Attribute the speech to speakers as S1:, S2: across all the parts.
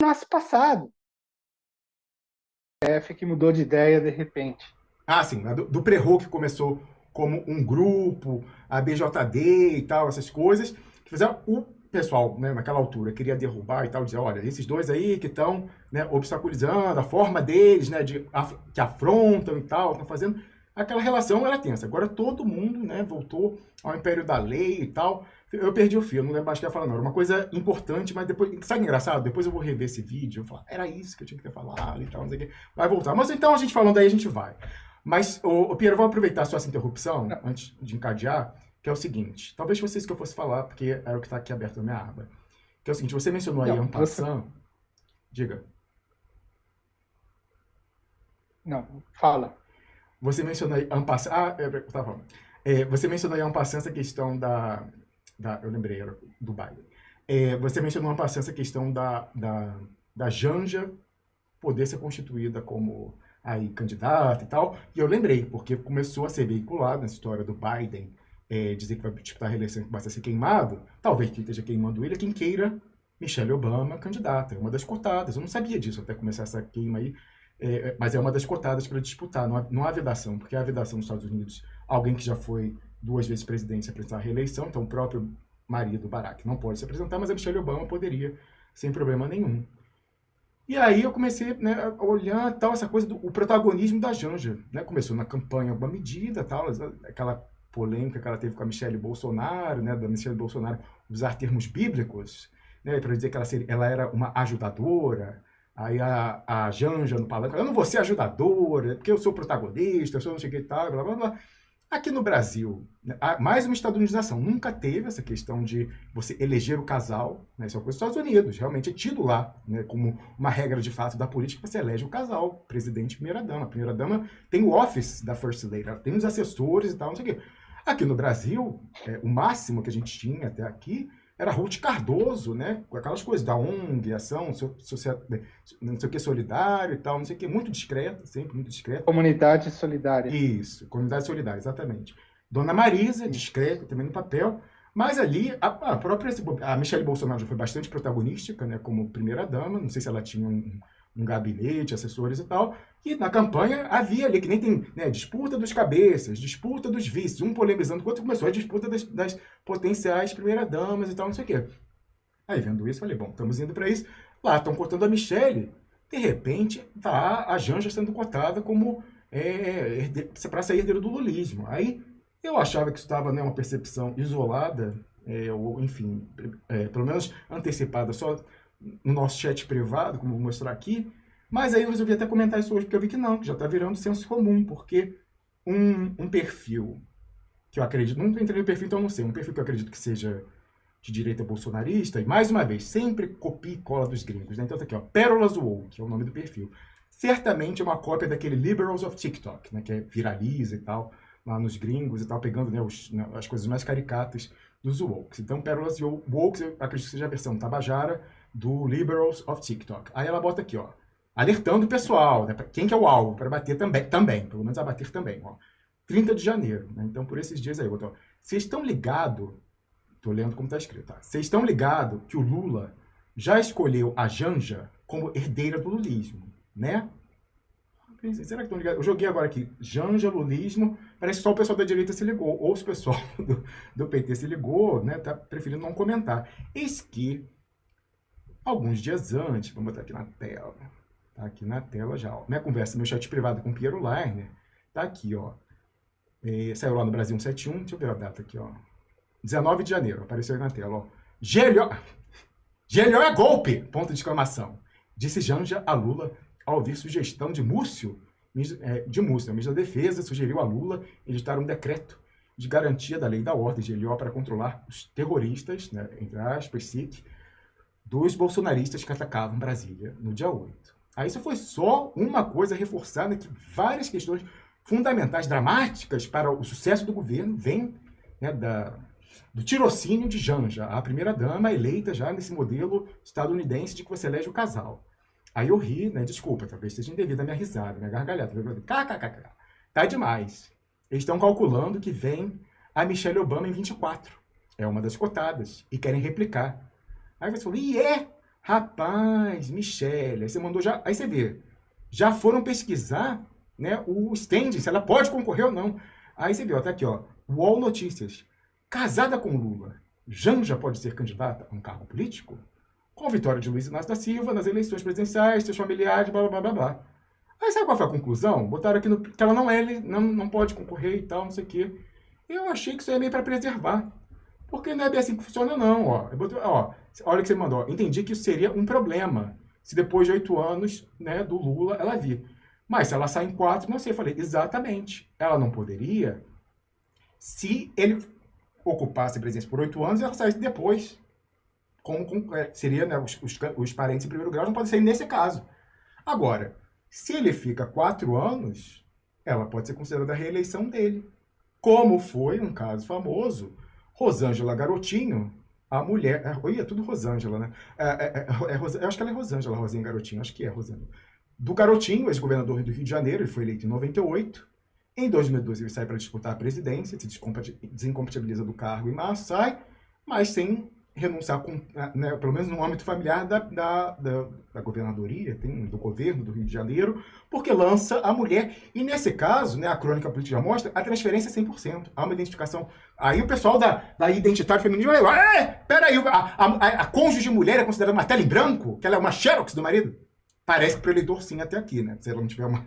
S1: continuasse passado. Que mudou de ideia de repente.
S2: Ah, sim, do Prerro, que começou como um grupo, a BJD e tal, essas coisas, que fizeram o pessoal, né, naquela altura, queria derrubar e tal, dizer, olha, esses dois aí que estão, né, obstaculizando, a forma deles, né, que afrontam e tal, estão fazendo, aquela relação era tensa. Agora todo mundo, né, voltou ao império da lei e tal. Eu perdi o fio, não lembro mais o que eu ia falar, não. Era uma coisa importante, mas depois, sabe engraçado? Depois eu vou rever esse vídeo, eu vou falar, era isso que eu tinha que ter falado e tal, não sei o quê. Vai voltar. Mas então a gente falando aí, a gente vai. Mas, Piero, vou aproveitar a sua interrupção,
S1: Não,
S2: antes de encadear, que é o seguinte, talvez fosse isso que eu fosse falar, porque era o que está aqui aberto na minha aba. Que é o seguinte, você mencionou aí
S1: não,
S2: en passant, diga.
S1: não, fala.
S2: Você mencionou aí en passant, tá falando. Você mencionou aí en passant essa questão eu lembrei, era do Biden. Você mencionou en passant essa questão da Janja poder ser constituída como aí candidata e tal. E eu lembrei, porque começou a ser veiculado na história do Biden, dizer que vai disputar a reeleição que basta ser queimado. Talvez quem esteja queimando ele é quem queira Michelle Obama candidata. É uma das cotadas. Eu não sabia disso até começar essa queima aí. Mas é uma das cotadas para disputar. Não há vedação, porque há vedação nos Estados Unidos. Alguém que já foi 2 vezes presidente se apresentar à reeleição, então o próprio marido Barack não pode se apresentar, mas a Michelle Obama poderia sem problema nenhum. E aí eu comecei, né, a olhar tal, essa coisa do o protagonismo da Janja. Né? Começou na campanha alguma medida, tal, aquela polêmica que ela teve com a Michelle Bolsonaro, né, da Michelle Bolsonaro usar termos bíblicos, né, para dizer que ela era uma ajudadora. Aí a Janja no palanque, eu não vou ser ajudadora, porque eu sou protagonista, eu sou não sei o que e tal, blá blá blá. Aqui no Brasil, né, há mais uma estadunização. Nunca teve essa questão de você eleger o casal. Né, isso é uma coisa dos Estados Unidos. Realmente é tido lá, né, como uma regra de fato da política, você elege o casal, presidente e primeira-dama. A primeira-dama tem o office da First Lady, ela tem os assessores e tal, não sei o quê. Aqui no Brasil, o máximo que a gente tinha até aqui era Ruth Cardoso, né, com aquelas coisas da ONG, ação, não sei o que, solidário e tal, não sei o que, muito discreta, sempre muito discreta.
S1: Comunidade solidária.
S2: Isso, comunidade solidária, exatamente. Dona Marisa, discreta também no papel, mas ali a própria a Michelle Bolsonaro já foi bastante protagonística, né, como primeira-dama, não sei se ela tinha um gabinete, assessores e tal, e na campanha havia ali, que nem tem, né, disputa dos cabeças, disputa dos vices, um polemizando com o outro, começou a disputa das potenciais primeira-damas e tal, não sei o quê. Aí, vendo isso, falei, bom, estamos indo para isso. Lá, estão cortando a Michelle. De repente, tá a Janja sendo cotada como para ser herdeiro do lulismo. Aí, eu achava que isso estava, né, uma percepção isolada, ou, enfim, pelo menos antecipada só no nosso chat privado, como vou mostrar aqui. Mas aí eu resolvi até comentar isso hoje, porque eu vi que não, que já está virando senso comum, porque um perfil que eu acredito, nunca entrei no perfil, então eu não sei, um perfil que eu acredito que seja de direita bolsonarista, e mais uma vez, sempre copia e cola dos gringos, né? Então tá aqui, ó, Pérolas Woke, que é o nome do perfil. Certamente é uma cópia daquele Liberals of TikTok, né? Que viraliza e tal, lá nos gringos e tal, pegando, né, as coisas mais caricatas dos Wokes. Então, Pérolas Woke, eu acredito que seja a versão tabajara do Liberals of TikTok. Aí ela bota aqui, ó, alertando o pessoal, né? Quem que é o alvo? Para bater também, pelo menos a bater também, ó. 30 de janeiro, né? Então, por esses dias aí, ó, vocês estão ligados. Tô lendo como está escrito. Tá? Vocês estão ligados que o Lula já escolheu a Janja como herdeira do lulismo, né? Será que estão ligados? Eu joguei agora aqui, Janja, lulismo, parece que só o pessoal da direita se ligou, ou se o pessoal do PT se ligou, né? Tá preferindo não comentar. Eis que, alguns dias antes, vamos botar aqui na tela, tá aqui na tela já, ó, minha conversa, meu chat privado com o Piero Leiner, tá aqui, ó. Saiu lá no Brasil 171, deixa eu ver a data aqui, ó. 19 de janeiro, apareceu aí na tela, ó. GLO é golpe! Ponto de exclamação. Disse Janja a Lula ao ouvir sugestão de Múcio, ministro da Defesa, sugeriu a Lula editar um decreto de garantia da lei da ordem GLO para controlar os terroristas, né, entre aspas, SIC, dos bolsonaristas que atacavam Brasília no dia 8. Aí isso foi só uma coisa reforçada que várias questões fundamentais, dramáticas para o sucesso do governo vêm, né, do tirocínio de Janja, a primeira-dama eleita já nesse modelo estadunidense de que você elege o casal. Aí eu ri, né? Desculpa, talvez esteja indevida a minha risada, minha gargalhada. KKKK. Tá demais. Eles estão calculando que vem a Michelle Obama em 24. É uma das cotadas. E querem replicar. Aí você falou, Rapaz, Michele, aí você mandou já. Aí você vê, já foram pesquisar, né, o standing, se ela pode concorrer ou não. Aí você vê, ó, tá aqui, ó, UOL Notícias. Casada com Lula, Janja pode ser candidata a um cargo político? Com a vitória de Luiz Inácio da Silva nas eleições presidenciais, seus familiares, blá blá blá blá blá. Aí sabe qual foi a conclusão? Botaram aqui que ela não pode concorrer e tal, não sei o quê. Eu achei que isso é meio para preservar. Porque não é bem assim que funciona, não. Ó, olha o que você mandou. Ó. Entendi que isso seria um problema se depois de 8 anos, né, do Lula ela vir. Mas se ela sai em 4, não sei. Eu falei, exatamente. Ela não poderia se ele ocupasse a presidência por 8 anos e ela saísse depois. Seria, né, os parentes em primeiro grau não podem sair nesse caso. Agora, se ele fica 4 anos, ela pode ser considerada a reeleição dele. Como foi um caso famoso, Rosângela Garotinho, a mulher. É tudo Rosângela, né? Eu acho que ela é Rosângela, Rosinha Garotinho, acho que é Rosângela. Do Garotinho, ex-governador do Rio de Janeiro, ele foi eleito em 98. Em 2012, ele sai para disputar a presidência, se desincompatibiliza do cargo em março, sai, mas sem renunciar, né, pelo menos no âmbito familiar da governadoria, do governo do Rio de Janeiro, porque lança a mulher. E nesse caso, né, a crônica política já mostra, a transferência é 100%. Há uma identificação. Aí o pessoal da identitário feminino vai, peraí, a cônjuge mulher é considerada uma tela em branco? Que ela é uma xerox do marido? Parece que para o eleitor sim até aqui, né? Se ela não tiver uma...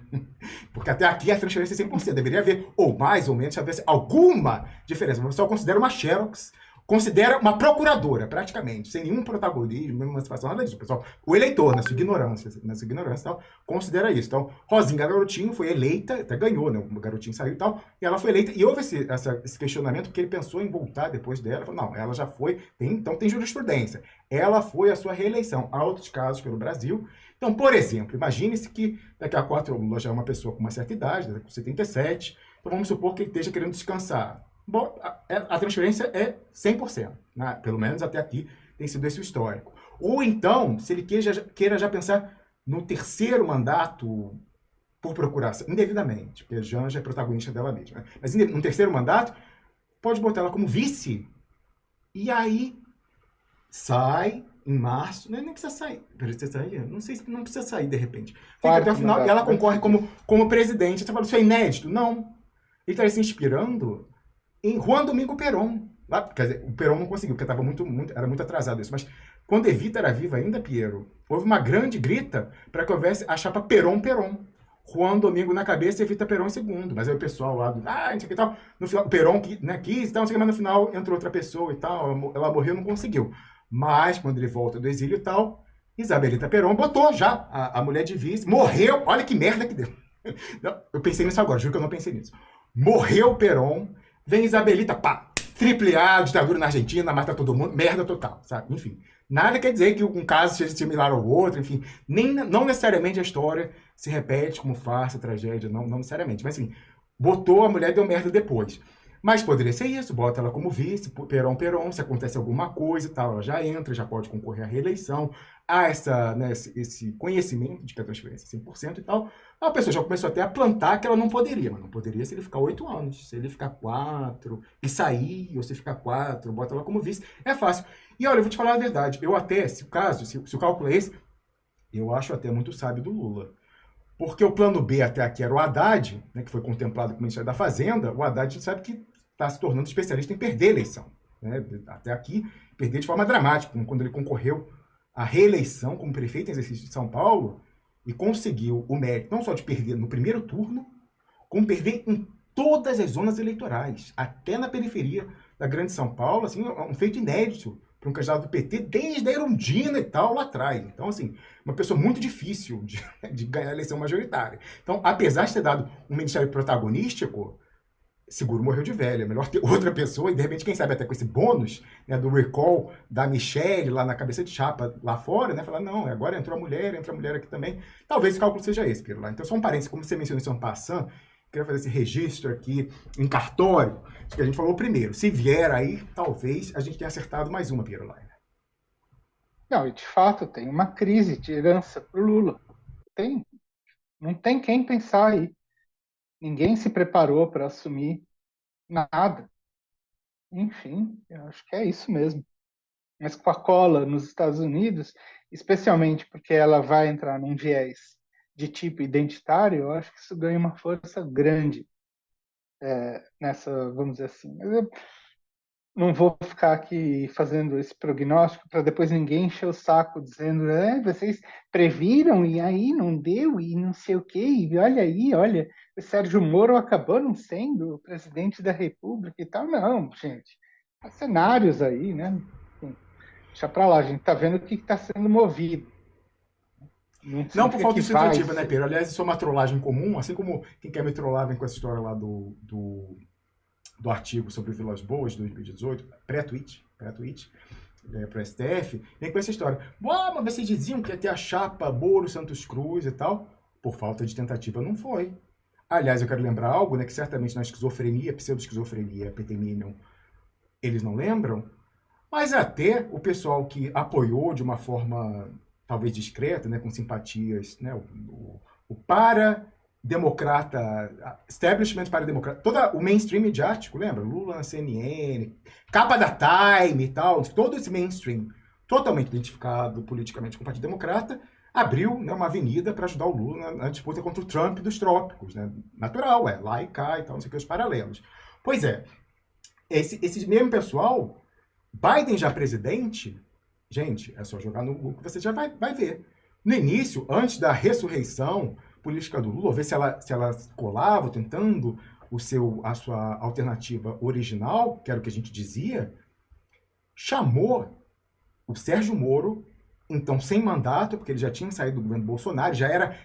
S2: Porque até aqui a transferência é 100%. Deveria haver, ou mais ou menos, se houvesse alguma diferença. O pessoal considera uma xerox, considera uma procuradora, praticamente, sem nenhum protagonismo, nenhuma emancipação, nada disso. Pessoal, o eleitor, na sua ignorância e tal, considera isso. Então, Rosinha Garotinho foi eleita, até ganhou, né? O Garotinho saiu e tal, e ela foi eleita. E houve esse questionamento, porque ele pensou em voltar depois dela. Falou, não, ela já foi, então tem jurisprudência. Ela foi a sua reeleição. Há outros casos pelo Brasil. Então, por exemplo, imagine-se que daqui a 4 anos Lula já é uma pessoa com uma certa idade, com 77, então vamos supor que ele esteja querendo descansar. Bom, a transferência é 100%, né? Pelo menos até aqui tem sido esse o histórico. Ou então, se ele queira já pensar no terceiro mandato por procuração, indevidamente, porque a Janja é protagonista dela mesma, né? Mas no terceiro mandato, pode botar ela como vice, e aí sai em março, nem precisa sair. Precisa sair? Não sei se não precisa sair de repente. Fica até o final mandato, e ela concorre como presidente. Você fala, isso é inédito? Não. Ele está se inspirando em Juan Domingo Perón. Lá, quer dizer, o Perón não conseguiu, porque era muito atrasado isso. Mas quando Evita era viva ainda, Piero, houve uma grande grita para que houvesse a chapa Perón-Perón. Juan Domingo na cabeça e Evita Perón em segundo. Mas aí o pessoal lá não sei o que tal. No final, o Perón quis, não sei o que, mas no final entrou outra pessoa e tal. Ela morreu, não conseguiu. Mas, quando ele volta do exílio e tal, Isabelita Perón botou já a mulher de vice. Morreu. Olha que merda que deu. Não, eu pensei nisso agora, juro que eu não pensei nisso. Morreu Perón, vem Isabelita, pá, triple A, ditadura na Argentina, mata todo mundo, merda total, sabe? Enfim, nada quer dizer que um caso seja similar ao outro, enfim, não necessariamente a história se repete como farsa, tragédia, não necessariamente. Mas assim, botou a mulher, deu merda depois. Mas poderia ser isso, bota ela como vice, Perón, se acontece alguma coisa e tal, ela já entra, já pode concorrer à reeleição. Há esse conhecimento de que a transferência é 100% e tal. A pessoa já começou até a plantar que ela não poderia, mas não poderia se ele ficar 8 anos. Se ele ficar 4 e sair, ou se ficar 4, bota ela como vice, é fácil. E olha, eu vou te falar a verdade, eu até, se o cálculo é esse, eu acho até muito sábio do Lula. Porque o plano B até aqui era o Haddad, né, que foi contemplado com o Ministério da Fazenda. O Haddad, a gente sabe que está se tornando especialista em perder a eleição. Né? Até aqui, perder de forma dramática, como quando ele concorreu à reeleição como prefeito em exercício de São Paulo e conseguiu o mérito não só de perder no primeiro turno, como perder em todas as zonas eleitorais, até na periferia da Grande São Paulo, assim, um feito inédito para um candidato do PT desde a Erundina e tal, lá atrás. Então, assim, uma pessoa muito difícil de ganhar a eleição majoritária. Então, apesar de ter dado um ministério protagonístico, seguro morreu de velho. É melhor ter outra pessoa e, de repente, quem sabe até com esse bônus, né, do recall da Michelle lá na cabeça de chapa lá fora, né, falar, não, agora entra a mulher aqui também. Talvez o cálculo seja esse, Pedro. Lá. Então, só um parênteses, como você mencionou isso ano passando, queria fazer esse registro aqui em cartório, que a gente falou primeiro. Se vier aí, talvez a gente tenha acertado mais uma, Piero Lainer.
S1: Não, e de fato tem uma crise de herança para o Lula. Não tem quem pensar aí. Ninguém se preparou para assumir nada. Enfim, eu acho que é isso mesmo. Mas com a cola nos Estados Unidos, especialmente porque ela vai entrar num viés de tipo identitário, eu acho que isso ganha uma força grande nessa, vamos dizer assim. Mas eu não vou ficar aqui fazendo esse prognóstico para depois ninguém encher o saco dizendo, vocês previram e aí não deu e não sei o quê, e olha aí, olha, o Sérgio Moro acabou não sendo o presidente da República e tal. Não, gente, há cenários aí, né? Enfim, deixa para lá, a gente está vendo o que está sendo movido. Não
S2: Não por
S1: significa
S2: falta
S1: que
S2: de
S1: vai
S2: tentativa, né,
S1: ser.
S2: Pedro? Aliás, isso é uma trollagem comum, assim como quem quer me trollar vem com essa história lá do artigo sobre Vilas Boas, de 2018, pré-tweet, para o STF, vem com essa história. Mas vocês diziam que ia ter a chapa Moro Santos Cruz e tal. Por falta de tentativa, não foi. Aliás, eu quero lembrar algo, né, que certamente na esquizofrenia, pseudo-esquizofrenia, PT Minion, eles não lembram, mas até o pessoal que apoiou de uma forma talvez discreta, né, com simpatias, né, o para-democrata, establishment para-democrata, todo o mainstream midiático, lembra? Lula na CNN, capa da Time e tal, todo esse mainstream totalmente identificado politicamente com o Partido Democrata, abriu, né, uma avenida para ajudar o Lula na disputa contra o Trump dos trópicos. Né? Natural, lá e cá e tal, não sei o que, os paralelos. Pois é, esse mesmo pessoal, Biden já presidente, gente, é só jogar no Google que você já vai ver. No início, antes da ressurreição política do Lula, ver se ela colava, tentando a sua alternativa original, que era o que a gente dizia, chamou o Sérgio Moro, então sem mandato, porque ele já tinha saído do governo Bolsonaro, já era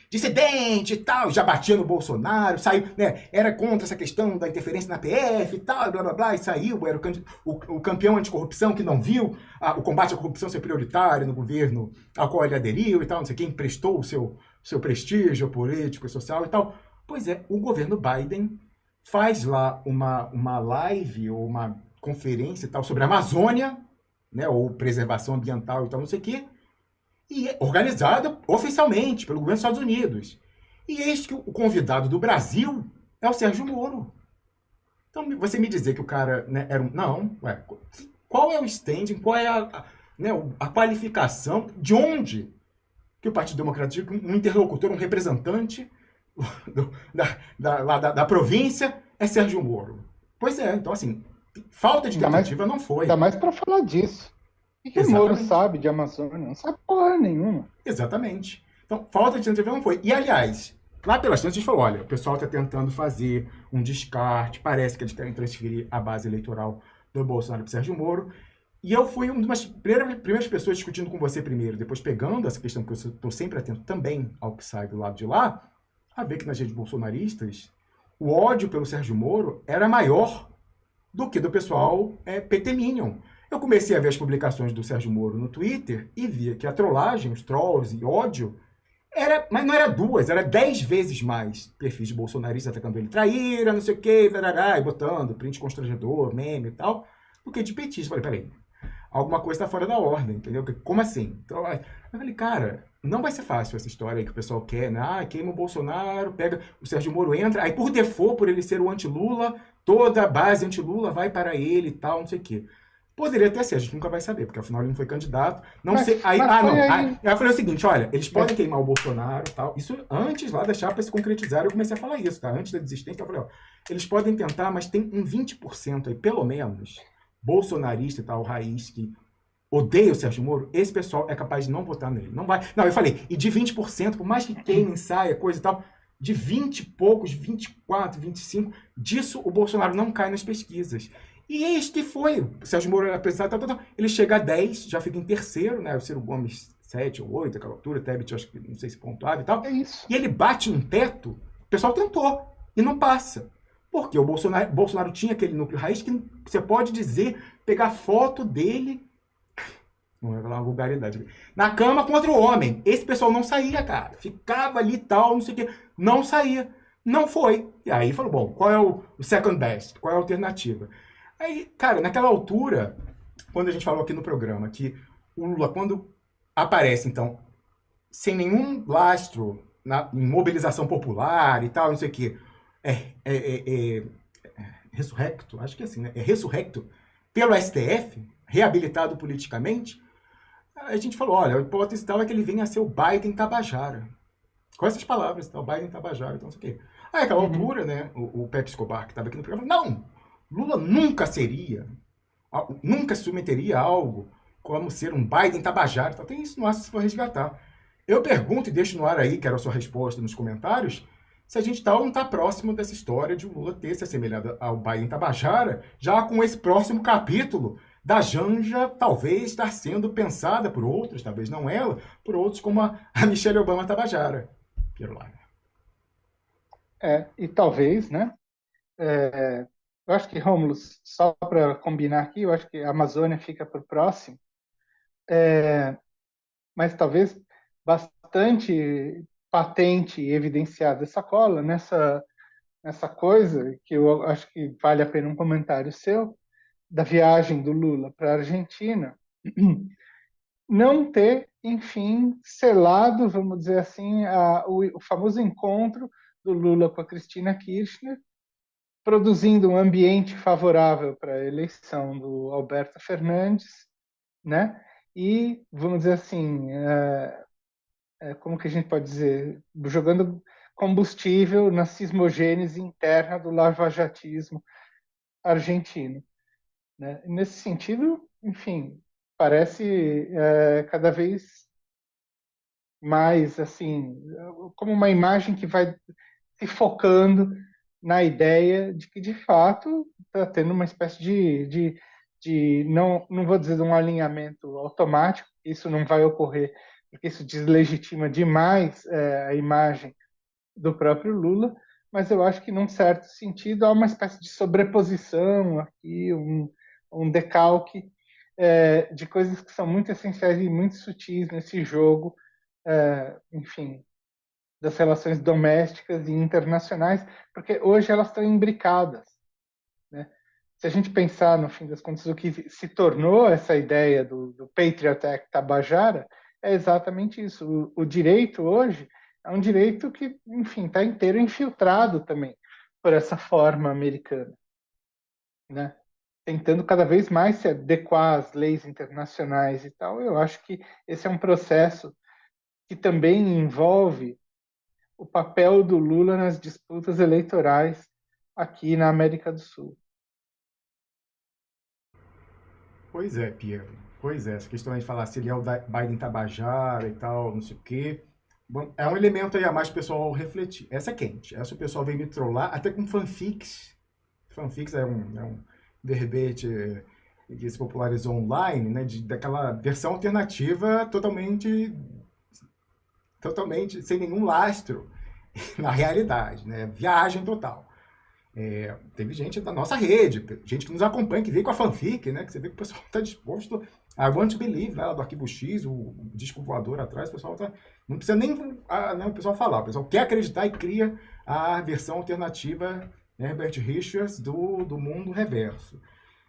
S2: dissidente e tal, já batia no Bolsonaro, saiu, né, era contra essa questão da interferência na PF e tal, blá blá blá, e saiu, era o campeão anticorrupção que não viu o combate à corrupção ser prioritário no governo ao qual ele aderiu e tal, não sei quem emprestou o seu prestígio político e social e tal. Pois é, o governo Biden faz lá uma live ou uma conferência e tal sobre a Amazônia, né, ou preservação ambiental e tal, não sei o quê, e é organizada oficialmente pelo governo dos Estados Unidos. E eis que o convidado do Brasil é o Sérgio Moro. Então, você me dizer que o cara, né, era um... Não, qual é o standing, qual é a qualificação, de onde que o Partido Democrático, um interlocutor, um representante da província, é Sérgio Moro? Pois é, então assim, falta de tentativa não foi.
S1: Ainda mais para falar disso. O que o Moro sabe de Amazônia? Não sabe porra nenhuma.
S2: Exatamente. Então, falta de tentativa não foi. E, aliás, lá pelas tantas a gente falou, olha, o pessoal está tentando fazer um descarte, parece que eles querem transferir a base eleitoral do Bolsonaro para o Sérgio Moro. E eu fui uma das primeiras pessoas discutindo com você primeiro, depois pegando essa questão, que eu estou sempre atento também ao que sai do lado de lá, a ver que nas redes bolsonaristas o ódio pelo Sérgio Moro era maior do que do pessoal PT Minion. Eu comecei a ver as publicações do Sérgio Moro no Twitter e via que a trollagem, os trolls e ódio, mas não era 2, era 10 vezes mais perfis de bolsonaristas atacando ele, traíra, não sei o quê, e botando print constrangedor, meme e tal, do que de petista. Falei, peraí, alguma coisa está fora da ordem, entendeu? Como assim? Então, eu falei, cara, não vai ser fácil essa história aí que o pessoal quer, né? Queima o Bolsonaro, pega o Sérgio Moro, entra, aí por default, por ele ser o anti-Lula, toda a base anti-Lula vai para ele e tal, não sei o quê. Poderia até ser, a gente nunca vai saber, porque afinal ele não foi candidato. Não sei. Aí eu falei o seguinte: olha, eles podem queimar o Bolsonaro e tal. Isso antes lá da chapa se concretizar, eu comecei a falar isso, tá? Antes da desistência, eu falei, ó, eles podem tentar, mas tem um 20% aí, pelo menos, bolsonarista e tal, raiz, que odeia o Sérgio Moro, esse pessoal é capaz de não votar nele. Não vai. Não, eu falei, e de 20%, por mais que queimem, saia, coisa e tal, de 20 e poucos, 24, 25, disso o Bolsonaro não cai nas pesquisas. E eis que foi. O Sérgio Moro era apresentado, ele chega a 10, já fica em terceiro, né? O Ciro Gomes 7 ou 8, aquela altura, Tebet, acho que não sei se pontuava e tal.
S1: É isso.
S2: E ele bate um teto, o pessoal tentou, e não passa. Porque o Bolsonaro tinha aquele núcleo raiz que você pode dizer, pegar foto dele, não é uma vulgaridade, na cama contra o homem. Esse pessoal não saía, cara. Ficava ali e tal, não sei o quê. Não saía. Não foi. E aí falou, bom, qual é o second best? Qual é a alternativa? Aí, cara, naquela altura, quando a gente falou aqui no programa que o Lula, quando aparece, então, sem nenhum lastro em mobilização popular e tal, não sei o quê, ressurrecto, acho que é assim, né? É ressurrecto pelo STF, reabilitado politicamente, a gente falou, olha, a hipótese tal é que ele venha a ser o Biden Tabajara. Com essas palavras, tá? O Biden Tabajara, então não sei o quê. Aí, àquela
S1: Uhum.
S2: altura, né, o Pepe Escobar, que estava aqui no programa, não, Lula nunca seria, nunca se submeteria a algo como ser um Biden Tabajara. Então tem isso no ar se for resgatar. Eu pergunto e deixo no ar aí, quero a sua resposta nos comentários, se a gente está ou não está próximo dessa história de o Lula ter se assemelhado ao Biden Tabajara, já com esse próximo capítulo da Janja talvez estar sendo pensada por outros, talvez não ela, por outros como a Michelle Obama Tabajara. Quero
S1: E talvez, né? Eu acho que, Rômulo, só para combinar aqui, eu acho que a Amazônia fica por próximo, mas talvez bastante patente e evidenciada essa cola nessa coisa que eu acho que vale a pena um comentário seu, da viagem do Lula para a Argentina, não ter, enfim, selado, vamos dizer assim, o famoso encontro do Lula com a Cristina Kirchner, produzindo um ambiente favorável para a eleição do Alberto Fernandes, né? E, vamos dizer assim, como que a gente pode dizer, jogando combustível na cismogênese interna do lavajatismo argentino, né? Nesse sentido, enfim, parece cada vez mais assim como uma imagem que vai se focando na ideia de que de fato está tendo uma espécie de não vou dizer de um alinhamento automático, isso não vai ocorrer porque isso deslegitima demais a imagem do próprio Lula, mas eu acho que num certo sentido há uma espécie de sobreposição aqui, um decalque de coisas que são muito essenciais e muito sutis nesse jogo, enfim, das relações domésticas e internacionais, porque hoje elas estão imbricadas, né? Se a gente pensar, no fim das contas, o que se tornou essa ideia do Patriot Act Tabajara, é exatamente isso. O direito hoje é um direito que, enfim, está inteiro infiltrado também por essa forma americana, né? Tentando cada vez mais se adequar às leis internacionais e tal. Eu acho que esse é um processo que também envolve o papel do Lula nas disputas eleitorais aqui na América do Sul.
S2: Pois é, Piero. Pois é, essa questão aí de falar se ele é o Biden Tabajara e tal, não sei o quê. Bom, é um elemento aí a mais pro pessoal refletir. Essa é quente. Essa o pessoal vem me trollar, até com fanfics. Fanfics é um verbete que se popularizou online, né? Daquela versão alternativa totalmente sem nenhum lastro na realidade, né? Viagem total. Teve gente da nossa rede, gente que nos acompanha, que veio com a fanfic, né? Que você vê que o pessoal está disposto a want to believe, lá do Arquivo X, o disco voador atrás, o pessoal tá. Não precisa nem o pessoal falar, o pessoal quer acreditar e cria a versão alternativa, né, Herbert Richards do mundo reverso.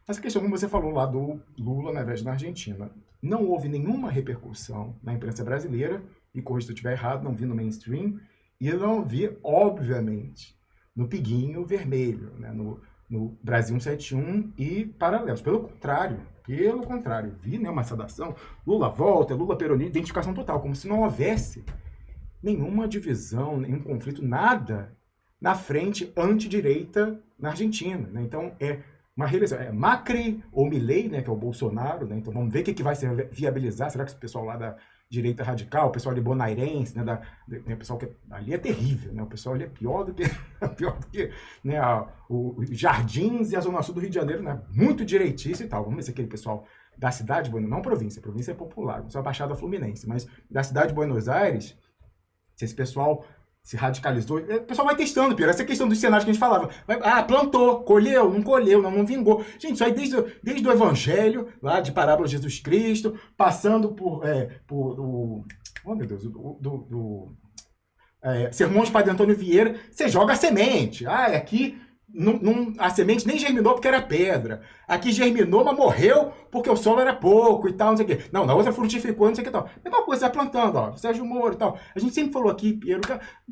S2: Essa questão, como você falou lá do Lula, na vez na Argentina, não houve nenhuma repercussão na imprensa brasileira, e corrija se eu estiver errado, não vi no mainstream, e eu não vi, obviamente, no Piguinho Vermelho, né, no Brasil 171 e paralelos. Pelo contrário, vi, né, uma saudação, Lula volta, Lula peronista, identificação total, como se não houvesse nenhuma divisão, nenhum conflito, nada na frente antidireita na Argentina, né? Então uma reeleição, Macri ou Milei, né, que é o Bolsonaro, né? Então vamos ver o que vai se viabilizar. Será que esse pessoal lá da direita radical, o pessoal ali bonairense, né, o pessoal que ali é terrível, né? O pessoal ali é pior do que né, os Jardins e a Zona Sul do Rio de Janeiro, né? Muito direitista e tal. Vamos ver se aquele pessoal da cidade de Buenos Aires, não província é popular, não só a Baixada Fluminense, mas da cidade de Buenos Aires, se esse pessoal se radicalizou, o pessoal vai testando, Pira. Essa questão dos cenários que a gente falava. Plantou, colheu, não vingou. Gente, isso aí desde o Evangelho, lá de Parábola de Jesus Cristo, passando por oh meu Deus, Sermões de Padre Antônio Vieira, você joga a semente. Aqui a semente nem germinou porque era pedra. Aqui germinou, mas morreu porque o solo era pouco e tal, não sei o quê. Não, na outra frutificou, não sei o que tal. Mesma coisa, você vai plantando, ó, Sérgio Moro e tal. A gente sempre falou aqui, Piero,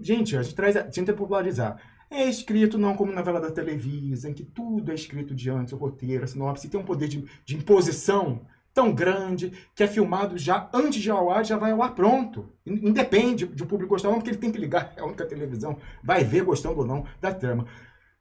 S2: gente, a gente tenta popularizar. É escrito não como novela da Televisa, em que tudo é escrito de antes, o roteiro, a sinopse, e tem um poder de imposição tão grande que é filmado já antes de ao ar, já vai ao ar pronto. Independe de o público gostar ou não, porque ele tem que ligar a única televisão, vai ver gostando ou não da trama.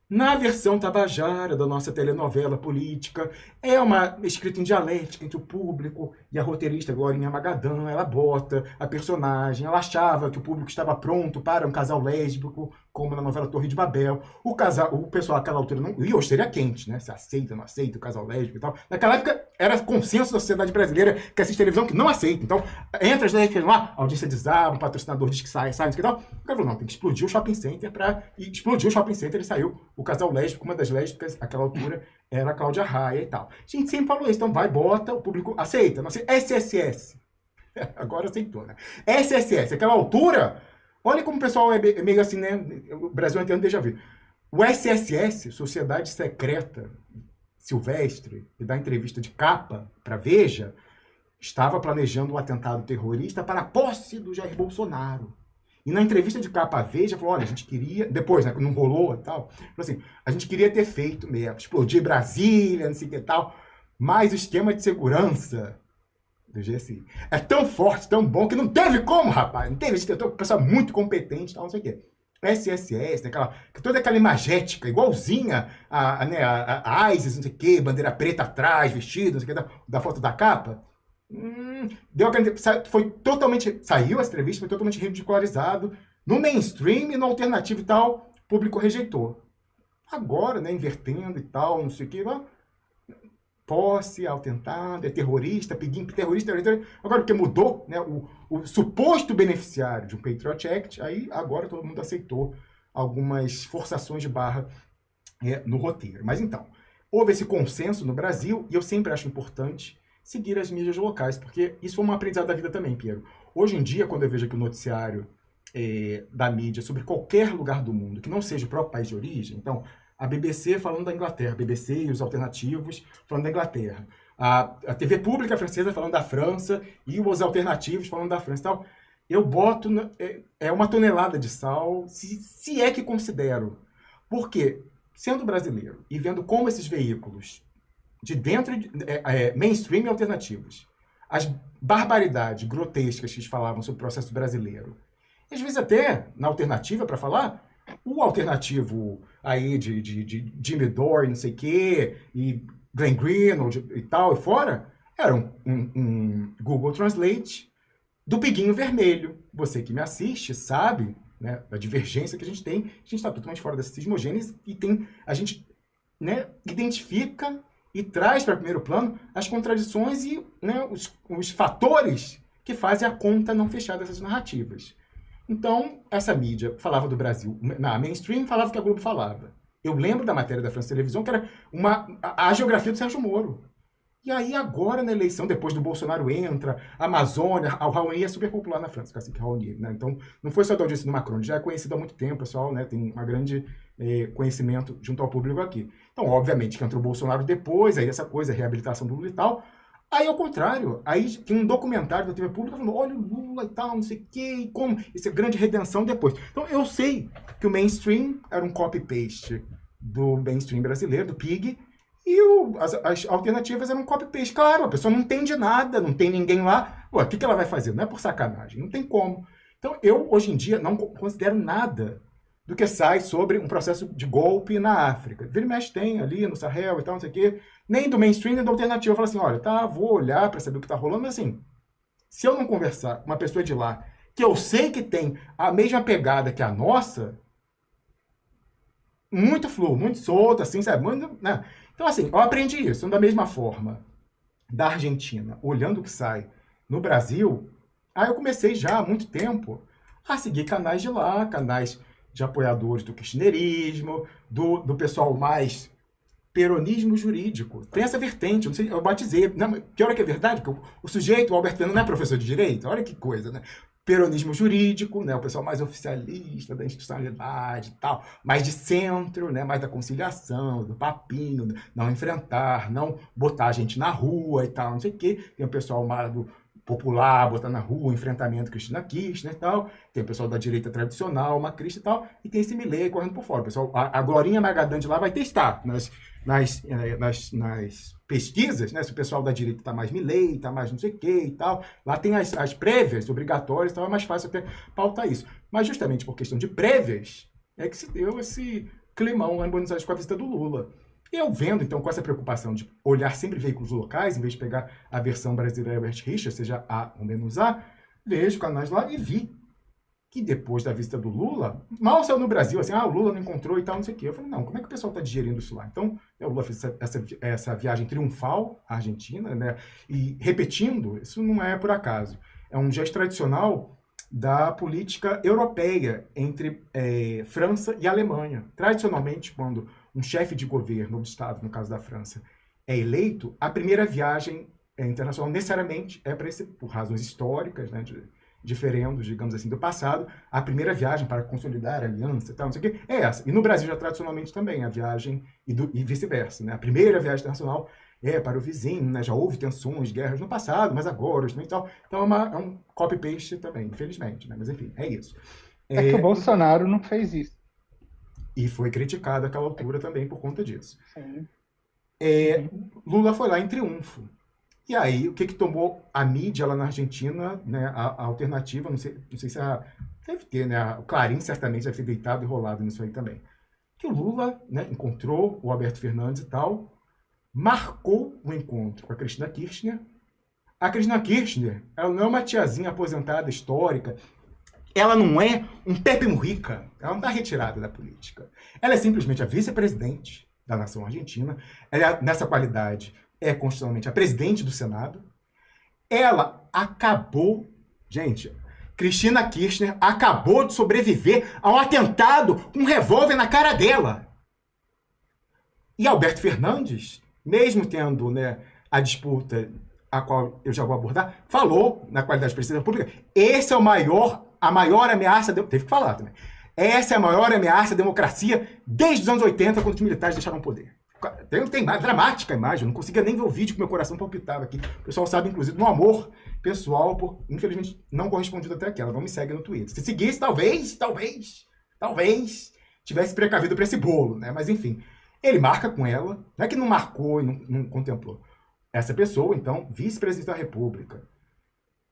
S2: Na versão tabajara da nossa telenovela política, é uma escrita em dialética entre o público e a roteirista Glorinha Magadã. Ela bota a personagem, ela achava que o público estava pronto para um casal lésbico, como na novela Torre de Babel. O pessoal àquela altura não. E hoje seria quente, né? Se aceita, não aceita o casal lésbico e tal. Naquela época era consenso da sociedade brasileira que assiste televisão que não aceita. Então, entra as lésbicas lá, a audiência desaba, o patrocinador diz que sai, não sei o que tal. O cara falou, não, tem que explodir o shopping center E explodiu o shopping center e saiu o casal lésbico, uma das lésbicas, àquela altura, era a Cláudia Raia e tal. A gente sempre falou isso, então vai, bota, o público aceita, não aceita. SSS. Agora aceitou, né? SSS, aquela altura, olha como o pessoal é meio assim, né? O Brasil inteiro deixa ver. O SSS, Sociedade Secreta Silvestre, que dá entrevista de capa para Veja, estava planejando um atentado terrorista para a posse do Jair Bolsonaro. E na entrevista de capa à Veja, falou, olha, a gente queria... Depois, né, não rolou e tal. Falou assim, a gente queria ter feito mesmo, explodir Brasília, não sei o que e tal, mas o esquema de segurança do GSI é tão forte, tão bom, que não teve como, rapaz. Não teve, a gente tentou, um pessoal muito competente, tal, não sei o quê. SSS, né, toda aquela imagética, igualzinha a ISIS, não sei o quê, bandeira preta atrás, vestido, não sei o quê, da foto da capa. Foi totalmente. Saiu essa entrevista, foi totalmente ridicularizado. No mainstream e no alternativo e tal, o público rejeitou. Agora, né, invertendo e tal, não sei o que, posse, atentado, é terrorista, peguim, terrorista. Agora, porque mudou, né, o suposto beneficiário de um Patriot Act, aí agora todo mundo aceitou algumas forçações de barra no roteiro. Mas então, houve esse consenso no Brasil, e eu sempre acho importante seguir as mídias locais, porque isso foi um aprendizado da vida também, Piero. Hoje em dia, quando eu vejo aqui o noticiário da mídia sobre qualquer lugar do mundo, que não seja o próprio país de origem, então, a BBC falando da Inglaterra, a BBC e os alternativos falando da Inglaterra, a TV pública francesa falando da França e os alternativos falando da França e tal, eu boto, uma tonelada de sal, se é que considero. Porque, sendo brasileiro e vendo como esses veículos de dentro mainstream e alternativos, as barbaridades grotescas que eles falavam sobre o processo brasileiro, e às vezes até na alternativa para falar, o alternativo aí de Jimmy Dore, não sei o quê, e Glenn Greenwald e tal, e fora, era um Google Translate do Piguinho Vermelho. Você que me assiste sabe, né, da divergência que a gente tem, a gente está totalmente fora dessa cismogênese e a gente, né, identifica e traz para primeiro plano as contradições e, né, os fatores que fazem a conta não fechar dessas narrativas. Então, essa mídia falava do Brasil, na mainstream falava o que a Globo falava. Eu lembro da matéria da França Televisão, que era a geografia do Sérgio Moro. E aí, agora, na eleição, depois do Bolsonaro entra, a Amazônia, o Raoni é super popular na França, assim que Raoni, né? Então, não foi só da audiência do Macron, já é conhecido há muito tempo, pessoal, né? Tem uma grande conhecimento junto ao público aqui. Então, obviamente, que entrou o Bolsonaro depois, aí essa coisa, a reabilitação do Lula e tal. Aí, ao contrário, aí tem um documentário da TV Pública falando, olha o Lula e tal, não sei o quê, e como, isso é grande redenção depois. Então, eu sei que o mainstream era um copy-paste do mainstream brasileiro, do PIG, e as alternativas eram copy-paste. Claro, a pessoa não entende nada, não tem ninguém lá. Pô, o que ela vai fazer? Não é por sacanagem, não tem como. Então, eu, hoje em dia, não considero nada do que sai sobre um processo de golpe na África. Vira e mexe tem ali no Sahel e tal, não sei o quê. Nem do mainstream, nem da alternativa. Eu falo assim, olha, tá, vou olhar para saber o que tá rolando, mas assim, se eu não conversar com uma pessoa de lá, que eu sei que tem a mesma pegada que a nossa, muito fluo, muito solto, assim, sabe? Muito, né? Então, assim, eu aprendi isso. Da mesma forma, da Argentina, olhando o que sai no Brasil, aí eu comecei já há muito tempo a seguir canais de lá, canais de apoiadores do kirchnerismo, do pessoal mais peronismo jurídico. Tem essa vertente, não sei, eu batizei. Não, que hora que é verdade? Porque o sujeito, o Alberto Fernando, não é professor de direito? Olha que coisa, né? Peronismo jurídico, né? O pessoal mais oficialista da institucionalidade e tal, mais de centro, né? Mais da conciliação, do papinho, não enfrentar, não botar a gente na rua e tal, não sei o quê. Tem o pessoal mais popular, botar na rua, enfrentamento Cristina Kirchner e tal, tem o pessoal da direita tradicional, macrista e tal, e tem esse Milei correndo por fora. O pessoal, a Glorinha Magadã de lá vai testar nas pesquisas, né, se o pessoal da direita está mais Milei, está mais não sei o que e tal. Lá tem as prévias obrigatórias, então é mais fácil até pautar isso. Mas justamente por questão de prévias, é que se deu esse climão lá em Buenos Aires com a visita do Lula. E eu vendo, então, com essa preocupação de olhar sempre veículos locais, em vez de pegar a versão brasileira Herbert Richards, seja A ou menos A, vejo canais lá e vi que depois da visita do Lula, mal saiu no Brasil, assim, o Lula não encontrou e tal, não sei o quê. Eu falei, não, como é que o pessoal está digerindo isso lá? Então, o Lula fez essa viagem triunfal à Argentina, né? E repetindo, isso não é por acaso. É um gesto tradicional da política europeia entre França e Alemanha. Tradicionalmente, quando um chefe de governo ou de Estado, no caso da França, é eleito, a primeira viagem internacional necessariamente é para esse, por razões históricas, né, diferendos, digamos assim, do passado, a primeira viagem para consolidar a aliança e tal, não sei o quê, é essa. E no Brasil já tradicionalmente também, a viagem e vice-versa, né? A primeira viagem internacional é para o vizinho, né? Já houve tensões, guerras no passado, mas agora também tal. Então é um copy-paste também, infelizmente, né? Mas enfim, é isso.
S1: É que o Bolsonaro não fez isso.
S2: E foi criticado àquela altura também por conta disso.
S1: Sim.
S2: Lula foi lá em triunfo. E aí, o que tomou a mídia lá na Argentina, né, a alternativa, não sei se deve ter, né, o Clarim certamente deve ter deitado e rolado nisso aí também. Que o Lula, né, encontrou o Alberto Fernandes e tal, marcou o encontro com a Cristina Kirchner. A Cristina Kirchner, ela não é uma tiazinha aposentada histórica, ela não é um Pepe Mujica, ela não está retirada da política. Ela é simplesmente a vice-presidente da nação argentina, ela, nessa qualidade, é constitucionalmente a presidente do Senado. Ela acabou, gente, Cristina Kirchner acabou de sobreviver a um atentado com um revólver na cara dela. E Alberto Fernandes, mesmo tendo, né, a disputa, a qual eu já vou abordar, falou, na qualidade de presidente da República, esse é a maior ameaça, teve que falar também, essa é a maior ameaça à democracia desde os anos 80, quando os militares deixaram o poder. Tem dramática a imagem, eu não conseguia nem ver o vídeo, que meu coração palpitava aqui. O pessoal sabe, inclusive, do amor pessoal, infelizmente, não correspondido até aquela. Não me segue no Twitter. Se seguisse, talvez, tivesse precavido para esse bolo, né? Mas, enfim, ele marca com ela, não é que não marcou e não contemplou. Essa pessoa, então, vice-presidente da República,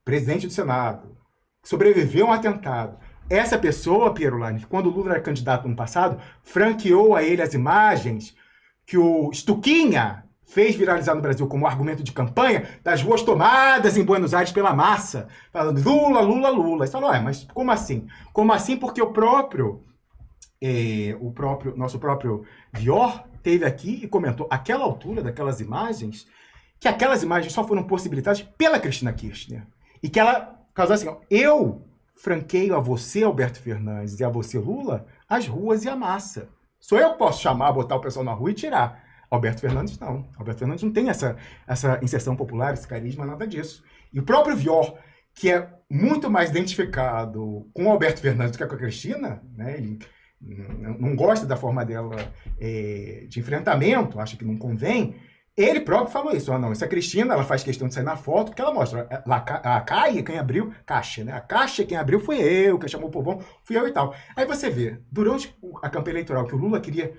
S2: presidente do Senado, sobreviveu a um atentado. Essa pessoa, Piero Lani, quando o Lula era candidato no passado, franqueou a ele as imagens que o Stuquinha fez viralizar no Brasil como argumento de campanha das ruas tomadas em Buenos Aires pela massa, falando Lula, Lula, Lula. Você falou, mas como assim? Como assim? Porque nosso próprio Vior teve aqui e comentou àquela altura daquelas imagens, que aquelas imagens só foram possibilitadas pela Cristina Kirchner. E que ela causou assim, eu franqueio a você, Alberto Fernandes, e a você, Lula, as ruas e a massa. Sou eu que posso chamar, botar o pessoal na rua e tirar. Alberto Fernandes não. Alberto Fernandes não tem essa inserção popular, esse carisma, nada disso. E o próprio Vior, que é muito mais identificado com o Alberto Fernandes do que com a Cristina, né? Ele não gosta da forma dela de enfrentamento, acha que não convém. Ele próprio falou isso. Não, essa Cristina, ela faz questão de sair na foto, porque ela mostra. A Caixa, quem abriu, Caixa, né? A Caixa, quem abriu foi eu, quem chamou o povão fui eu e tal. Aí você vê, durante a campanha eleitoral, que o Lula queria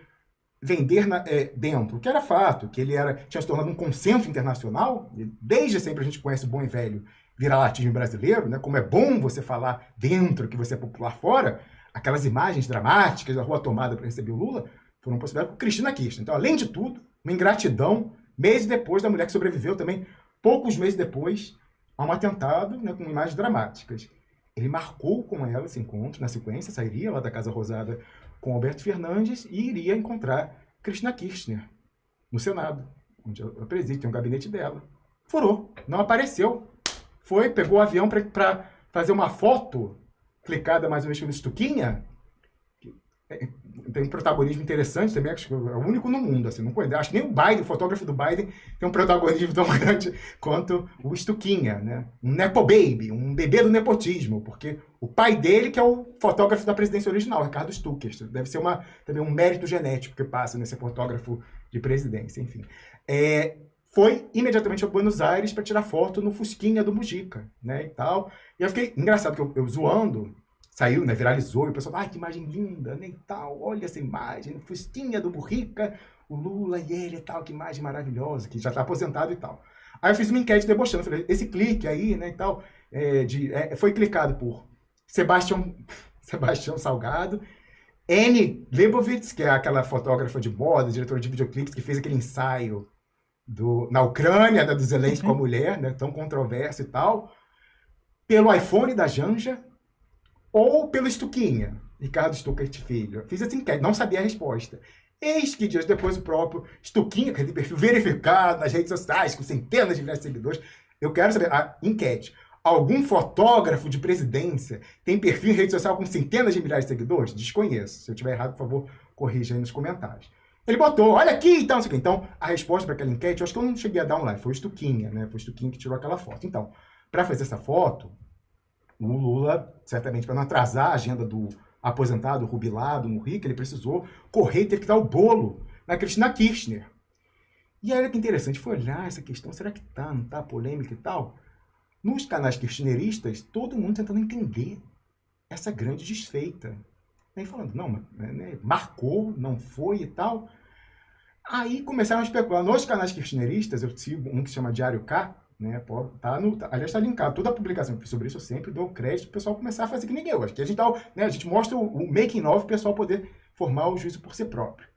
S2: vender dentro, que era fato, que ele tinha se tornado um consenso internacional, desde sempre a gente conhece o bom e velho vira-latismo brasileiro, né? Como é bom você falar dentro que você é popular fora, aquelas imagens dramáticas da rua tomada para receber o Lula foram possibilidades com Cristina Kirchner. Então, além de tudo, uma ingratidão, meses depois da mulher que sobreviveu também, poucos meses depois, a um atentado, né, com imagens dramáticas. Ele marcou com ela esse encontro, na sequência, sairia lá da Casa Rosada com Alberto Fernandes e iria encontrar Cristina Kirchner no Senado, onde ela preside, tem um gabinete dela. Furou, não apareceu. Foi, pegou o avião para fazer uma foto, clicada mais uma vez pelo Stuquinha. Tem um protagonismo interessante também, acho que é o único no mundo, assim, não conheço. Acho que nem o Biden, o fotógrafo do Biden, tem um protagonismo tão grande quanto o Stuquinha, né? Um nepo baby, um bebê do nepotismo, porque o pai dele que é o fotógrafo da presidência original, Ricardo Stucker. Deve ser também um mérito genético que passa nesse fotógrafo de presidência, enfim. foi imediatamente a Buenos Aires para tirar foto no Fusquinha do Mujica, né, e tal. E eu fiquei engraçado, que eu zoando, saiu, né, viralizou, e o pessoal, ai, que imagem linda, né, e tal, olha essa imagem, no Fusquinha do Mujica, o Lula e ele e tal, que imagem maravilhosa, que já está aposentado e tal. Aí eu fiz uma enquete debochando, falei, esse clique aí, né, e tal, foi clicado por Sebastião Salgado, Anne Leibovitz, que é aquela fotógrafa de moda, diretora de videoclipes, que fez aquele ensaio na Ucrânia, né, do Zelensky com a mulher, né, tão controverso e tal, pelo iPhone da Janja, ou pelo Stuquinha, Ricardo Stuckert Filho. Fiz essa enquete, não sabia a resposta. Eis que dias depois o próprio Stuquinha, que tem perfil verificado nas redes sociais, com centenas de milhares de seguidores, eu quero saber, a enquete, algum fotógrafo de presidência tem perfil em rede social com centenas de milhares de seguidores? Desconheço. Se eu estiver errado, por favor, corrija aí nos comentários. Ele botou, olha aqui, então, isso aqui. Então, a resposta para aquela enquete, eu acho que eu não cheguei a dar um like, foi o Stuquinha, né? Foi o Stuquinha que tirou aquela foto. Então, para fazer essa foto, o Lula, certamente para não atrasar a agenda do aposentado, rubilado, Mujica, ele precisou correr e teve que dar o bolo na Cristina Kirchner. E aí, olha que interessante, foi olhar essa questão, será que tá, não tá polêmica e tal? Nos canais kirchneristas, todo mundo tentando entender essa grande desfeita. Aí falando, não, né, marcou, não foi e tal. Aí começaram a especular. Nos canais kirchneristas, eu sigo um que se chama Diário K, né, aliás, está linkado. Toda a publicação que eu fiz sobre isso, eu sempre dou crédito para o pessoal começar a fazer que nem eu. Acho que a gente mostra o making of, o pessoal poder formar o juízo por si próprio.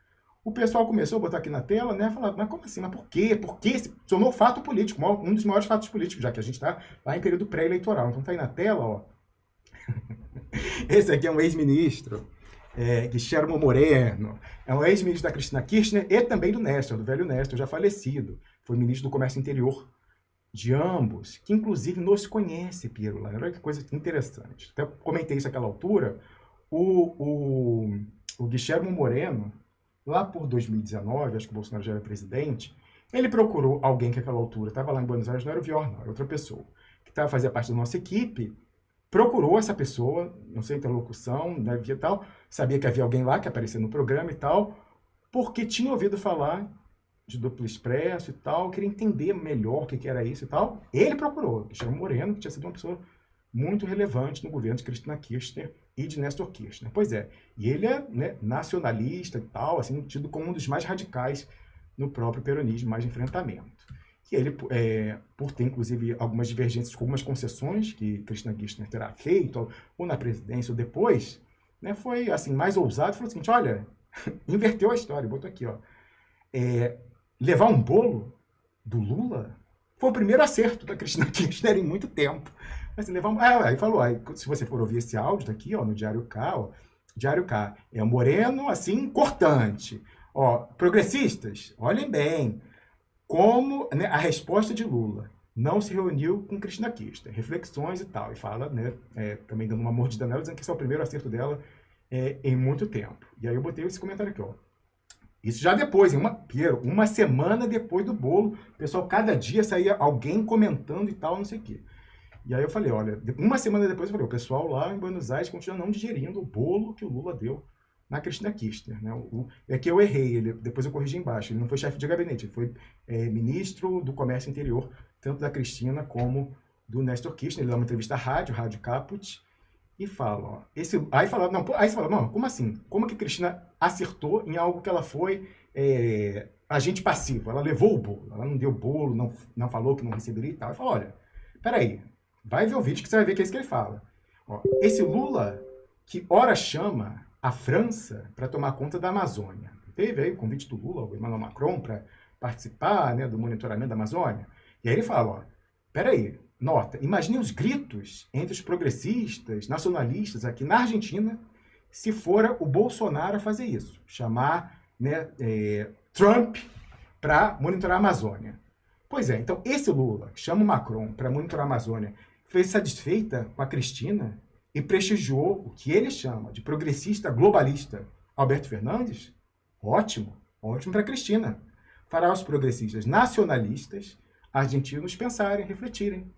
S2: O pessoal começou a botar aqui na tela, né, falando, mas como assim? Mas por quê? Por quê? Se tornou fato político, um dos maiores fatos políticos, já que a gente está lá em período pré-eleitoral. Então tá aí na tela, ó. Esse aqui é um ex-ministro, Guilherme Moreno, é um ex-ministro da Cristina Kirchner e também do Néstor, do velho Néstor, já falecido. Foi ministro do Comércio Interior de ambos, que inclusive nos conhece, Piero Laira. Olha que coisa interessante. Até comentei isso naquela altura. O Guilherme Moreno, lá por 2019, acho que o Bolsonaro já era presidente, ele procurou alguém que naquela altura estava lá em Buenos Aires, não era o Vior, não, era outra pessoa, que fazia parte da nossa equipe, procurou essa pessoa, não sei, interlocução, né, via tal, sabia que havia alguém lá que aparecia no programa e tal, porque tinha ouvido falar de duplo expresso e tal, queria entender melhor o que era isso e tal. Ele procurou, Guilherme Moreno, que tinha sido uma pessoa muito relevante no governo de Cristina Kirchner e de Néstor Kirchner. Pois é, e ele é, né, nacionalista e tal, assim, tido como um dos mais radicais no próprio peronismo, mais enfrentamento. E ele, por ter, inclusive, algumas divergências com algumas concessões que Cristina Kirchner terá feito, ou na presidência ou depois, né, foi assim, mais ousado, falou o seguinte, olha, inverteu a história, botou aqui, ó, levar um bolo do Lula foi o primeiro acerto da Cristina Kirchner em muito tempo. Assim, aí falou, se você for ouvir esse áudio daqui, ó, no Diário K, ó, Diário K, é Moreno, assim, cortante. Ó, progressistas, olhem bem, como, né, a resposta de Lula não se reuniu com Cristina Kirchner, reflexões e tal, e fala, né, também dando uma mordida nela, dizendo que esse é o primeiro acerto dela em muito tempo. E aí eu botei esse comentário aqui, ó. Isso já depois, uma semana depois do bolo, o pessoal, cada dia saía alguém comentando e tal, não sei o quê. E aí eu falei, olha, uma semana depois eu falei, o pessoal lá em Buenos Aires continua não digerindo o bolo que o Lula deu na Cristina Kirchner, né? É que eu errei, depois eu corrigi embaixo, ele não foi chefe de gabinete, ele foi ministro do Comércio Interior, tanto da Cristina como do Néstor Kirchner. Ele dá uma entrevista à Rádio Caput, e fala, ó, aí você fala, não, como assim? Como que a Cristina acertou em algo que ela foi agente passivo? Ela levou o bolo, ela não deu bolo, não falou que não receberia e tal. Aí fala, olha, peraí, vai ver o vídeo que você vai ver que é isso que ele fala. Ó, esse Lula que ora chama a França para tomar conta da Amazônia. Teve aí o convite do Lula, o Emmanuel Macron, para participar, né, do monitoramento da Amazônia. E aí ele fala, ó, peraí, nota, imagine os gritos entre os progressistas, nacionalistas aqui na Argentina, se fora o Bolsonaro a fazer isso. Chamar, né, Trump para monitorar a Amazônia. Pois é, então esse Lula, que chama o Macron para monitorar a Amazônia, fez satisfeita com a Cristina e prestigiou o que ele chama de progressista globalista Alberto Fernandes? Ótimo, ótimo para a Cristina. Fará os progressistas nacionalistas argentinos pensarem, refletirem.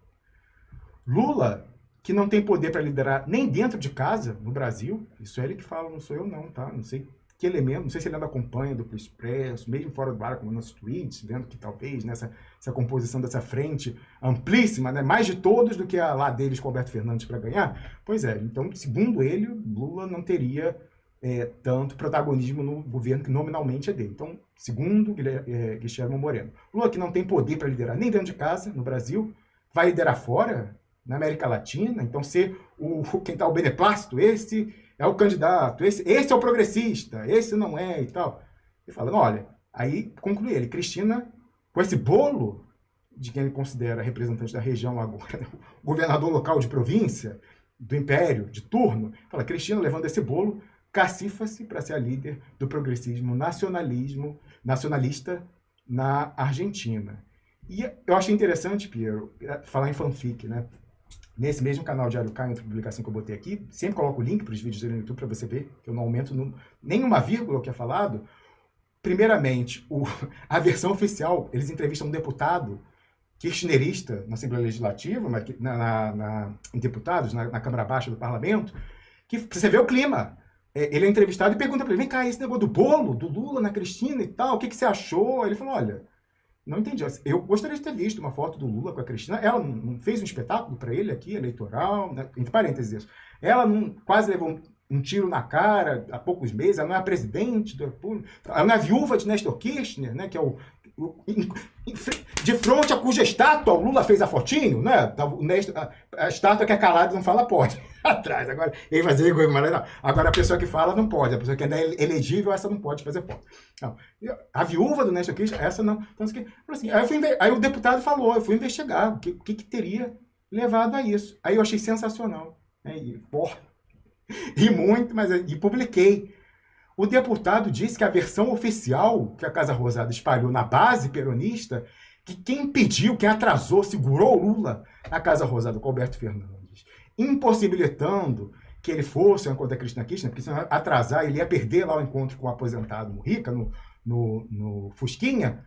S2: Lula, que não tem poder para liderar nem dentro de casa, no Brasil, isso é ele que fala, não sou eu não, tá? Não sei que elemento, não sei se ele ainda acompanha do Expresso, mesmo fora do ar, como nossos tweets, vendo que talvez nessa essa composição dessa frente amplíssima, né, mais de todos do que a lá deles com Alberto Fernandes para ganhar. Pois é, então, segundo ele, Lula não teria tanto protagonismo no governo que nominalmente é dele. Então, segundo Guilherme Moreno, Lula que não tem poder para liderar nem dentro de casa, no Brasil, vai liderar fora, na América Latina. Então, ser quem está o beneplácito, esse é o candidato, esse é o progressista, esse não é e tal. Ele fala, olha, aí conclui ele, Cristina, com esse bolo de quem ele considera representante da região agora, o governador local de província, do império, de turno, fala, Cristina levando esse bolo, cacifa-se para ser a líder do progressismo nacionalista na Argentina. E eu achei interessante, Piero, falar em fanfic, né? Nesse mesmo canal Diário K, entre a publicação que eu botei aqui, sempre coloco o link para os vídeos dele no YouTube para você ver, que eu não aumento nenhuma vírgula o que é falado. Primeiramente, a versão oficial, eles entrevistam um deputado kirchnerista na Assembleia Legislativa, em deputados, na Câmara Baixa do Parlamento, que você vê o clima. Ele é entrevistado e pergunta para ele, vem cá, esse negócio do bolo, do Lula na Cristina e tal, o que você achou? Ele falou, olha, não entendi. Eu gostaria de ter visto uma foto do Lula com a Cristina. Ela não fez um espetáculo para ele aqui, eleitoral, né? Entre parênteses isso. Ela quase levou um tiro na cara há poucos meses. Ela não é a presidente do República. Ela não é a viúva de Néstor Kirchner, né? Que é de frente a cuja estátua o Lula fez a fotinho, né? A estátua que é calada não fala pode. Atrás. Agora, ele fazer não. Agora a pessoa que fala não pode. A pessoa que ainda é elegível, essa não pode fazer foto. Não. A viúva do Néstor Kirchner, essa não. Então, assim, aí o deputado falou, eu fui investigar o que teria levado a isso. Aí eu achei sensacional. Né? E muito, e publiquei. O deputado disse que a versão oficial que a Casa Rosada espalhou na base peronista, que quem impediu, quem atrasou, segurou o Lula na Casa Rosada com Alberto Fernandes, impossibilitando que ele fosse ao encontro da Cristina Kirchner, porque se não atrasar, ele ia perder lá o encontro com o aposentado Mujica, no Fusquinha,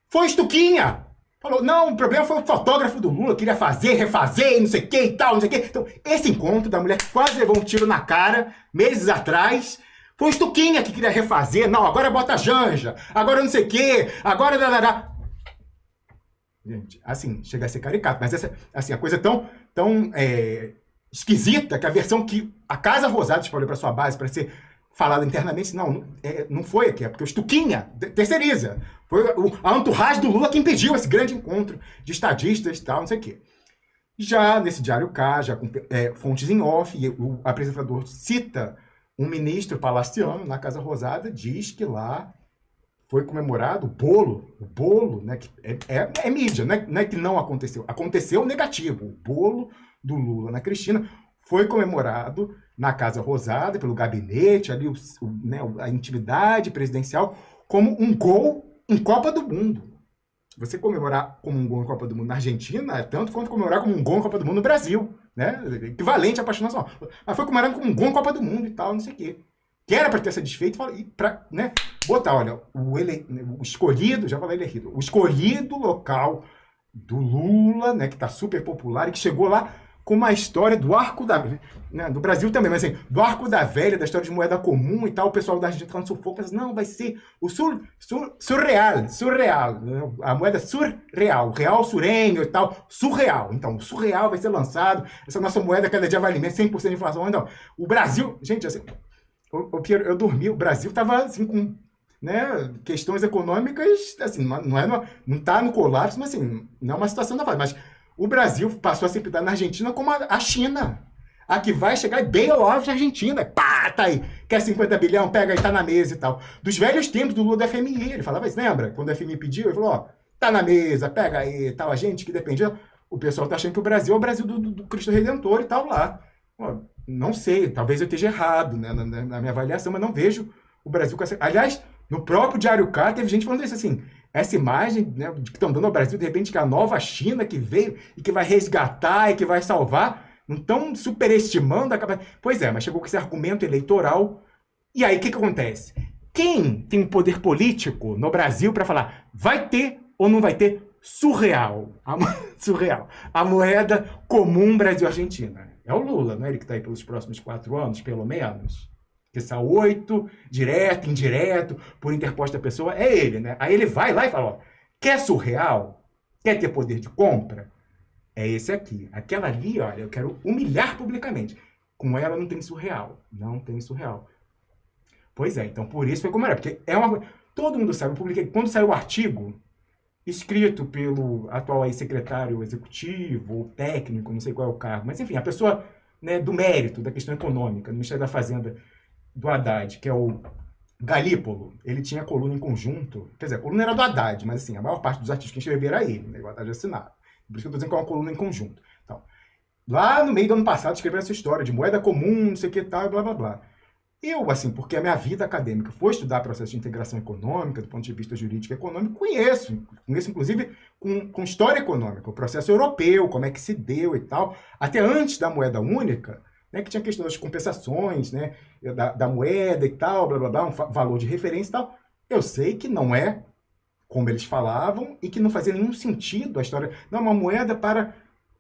S2: foi Stuquinha! Falou, não, o problema foi o fotógrafo do Lula, queria fazer, refazer, não sei o que e tal, não sei o que. Então, esse encontro da mulher que quase levou um tiro na cara, meses atrás, foi o Stuquinha que queria refazer. Não, agora bota Janja, agora não sei o quê, agora... Gente, assim, chega a ser caricato, mas essa, assim, a coisa tão esquisita que a versão que a Casa Rosada espalhou para sua base para ser falada internamente, não foi aqui, é porque o Stuquinha terceiriza. Foi a entourage do Lula que impediu esse grande encontro de estadistas e tal, não sei o quê. Já nesse Diário K, já com fontes em off, o apresentador cita um ministro palaciano na Casa Rosada, diz que lá foi comemorado o bolo, né, que é mídia, não é que não aconteceu. Aconteceu negativo. O bolo do Lula na Cristina foi comemorado na Casa Rosada, pelo gabinete, ali a intimidade presidencial, como um gol em Copa do Mundo. Você comemorar como um gol em Copa do Mundo na Argentina é tanto quanto comemorar como um gol em Copa do Mundo no Brasil, né? Equivalente à paixão nacional. Mas foi comemorado como um gol em Copa do Mundo e tal, não sei o quê. Que era para ter essa desfeita e para, né, botar, olha, o escolhido, já falei elegido, o escolhido local do Lula, né, que está super popular e que chegou lá com uma história do Arco da... Né, do Brasil também, mas assim, do Arco da Velha, da história de moeda comum e tal, o pessoal da Argentina falando sufoco, não, vai ser o surreal, né, a moeda surreal, o real surenho e tal, surreal. Então, o surreal vai ser lançado, essa nossa moeda cada dia vai alimentar 100% de inflação. Então, o Brasil, gente, assim, eu dormi, o Brasil estava assim com, né, questões econômicas, assim, não está no colapso, mas assim, não é uma situação da fase, mas o Brasil passou a se pintar na Argentina como a China. A que vai chegar e bail-off da Argentina. Pá, tá aí. Quer 50 bilhão? Pega aí, tá na mesa e tal. Dos velhos tempos do Lula da FMI. Ele falava isso, lembra? Quando a FMI pediu, ele falou, ó, tá na mesa, pega aí e tal. A gente que dependia. O pessoal tá achando que o Brasil é o Brasil do Cristo Redentor e tal lá. Ó, não sei, talvez eu esteja errado, né, na minha avaliação, mas não vejo o Brasil com essa... Aliás, no próprio Diário K, teve gente falando isso assim, essa imagem, né, que estão dando ao Brasil, de repente, que é a nova China que veio e que vai resgatar e que vai salvar, não estão superestimando a capacidade... Pois é, mas chegou com esse argumento eleitoral, e aí o que acontece? Quem tem um poder político no Brasil para falar vai ter ou não vai ter surreal, a moeda comum Brasil-Argentina? É o Lula, não é ele que está aí pelos próximos 4 anos, pelo menos? Essa 8, direto, indireto, por interposta pessoa, é ele, né? Aí ele vai lá e fala, ó, quer surreal? Quer ter poder de compra? É esse aqui. Aquela ali, olha, eu quero humilhar publicamente. Com ela não tem surreal. Não tem surreal. Pois é, então por isso foi como era. Porque é uma... Todo mundo sabe, eu publiquei... Quando saiu o artigo, escrito pelo atual aí secretário executivo ou técnico, não sei qual é o cargo, mas enfim, a pessoa, né, do mérito da questão econômica, no Ministério da Fazenda do Haddad, que é o Galípolo, ele tinha coluna em conjunto, quer dizer, a coluna era do Haddad, mas assim, a maior parte dos artigos que escreveram era ele, né, o Haddad assinava. Por isso que eu estou dizendo que é uma coluna em conjunto. Então, lá no meio do ano passado, escreveram essa história de moeda comum, não sei o que tal, blá blá blá. Eu, assim, porque a minha vida acadêmica foi estudar processo de integração econômica, do ponto de vista jurídico e econômico, conheço inclusive com história econômica, o processo europeu, como é que se deu e tal, até antes da moeda única, né, que tinha questão das compensações, né, da moeda e tal, blá blá blá, um valor de referência e tal. Eu sei que não é como eles falavam e que não fazia nenhum sentido a história. Não, uma moeda para...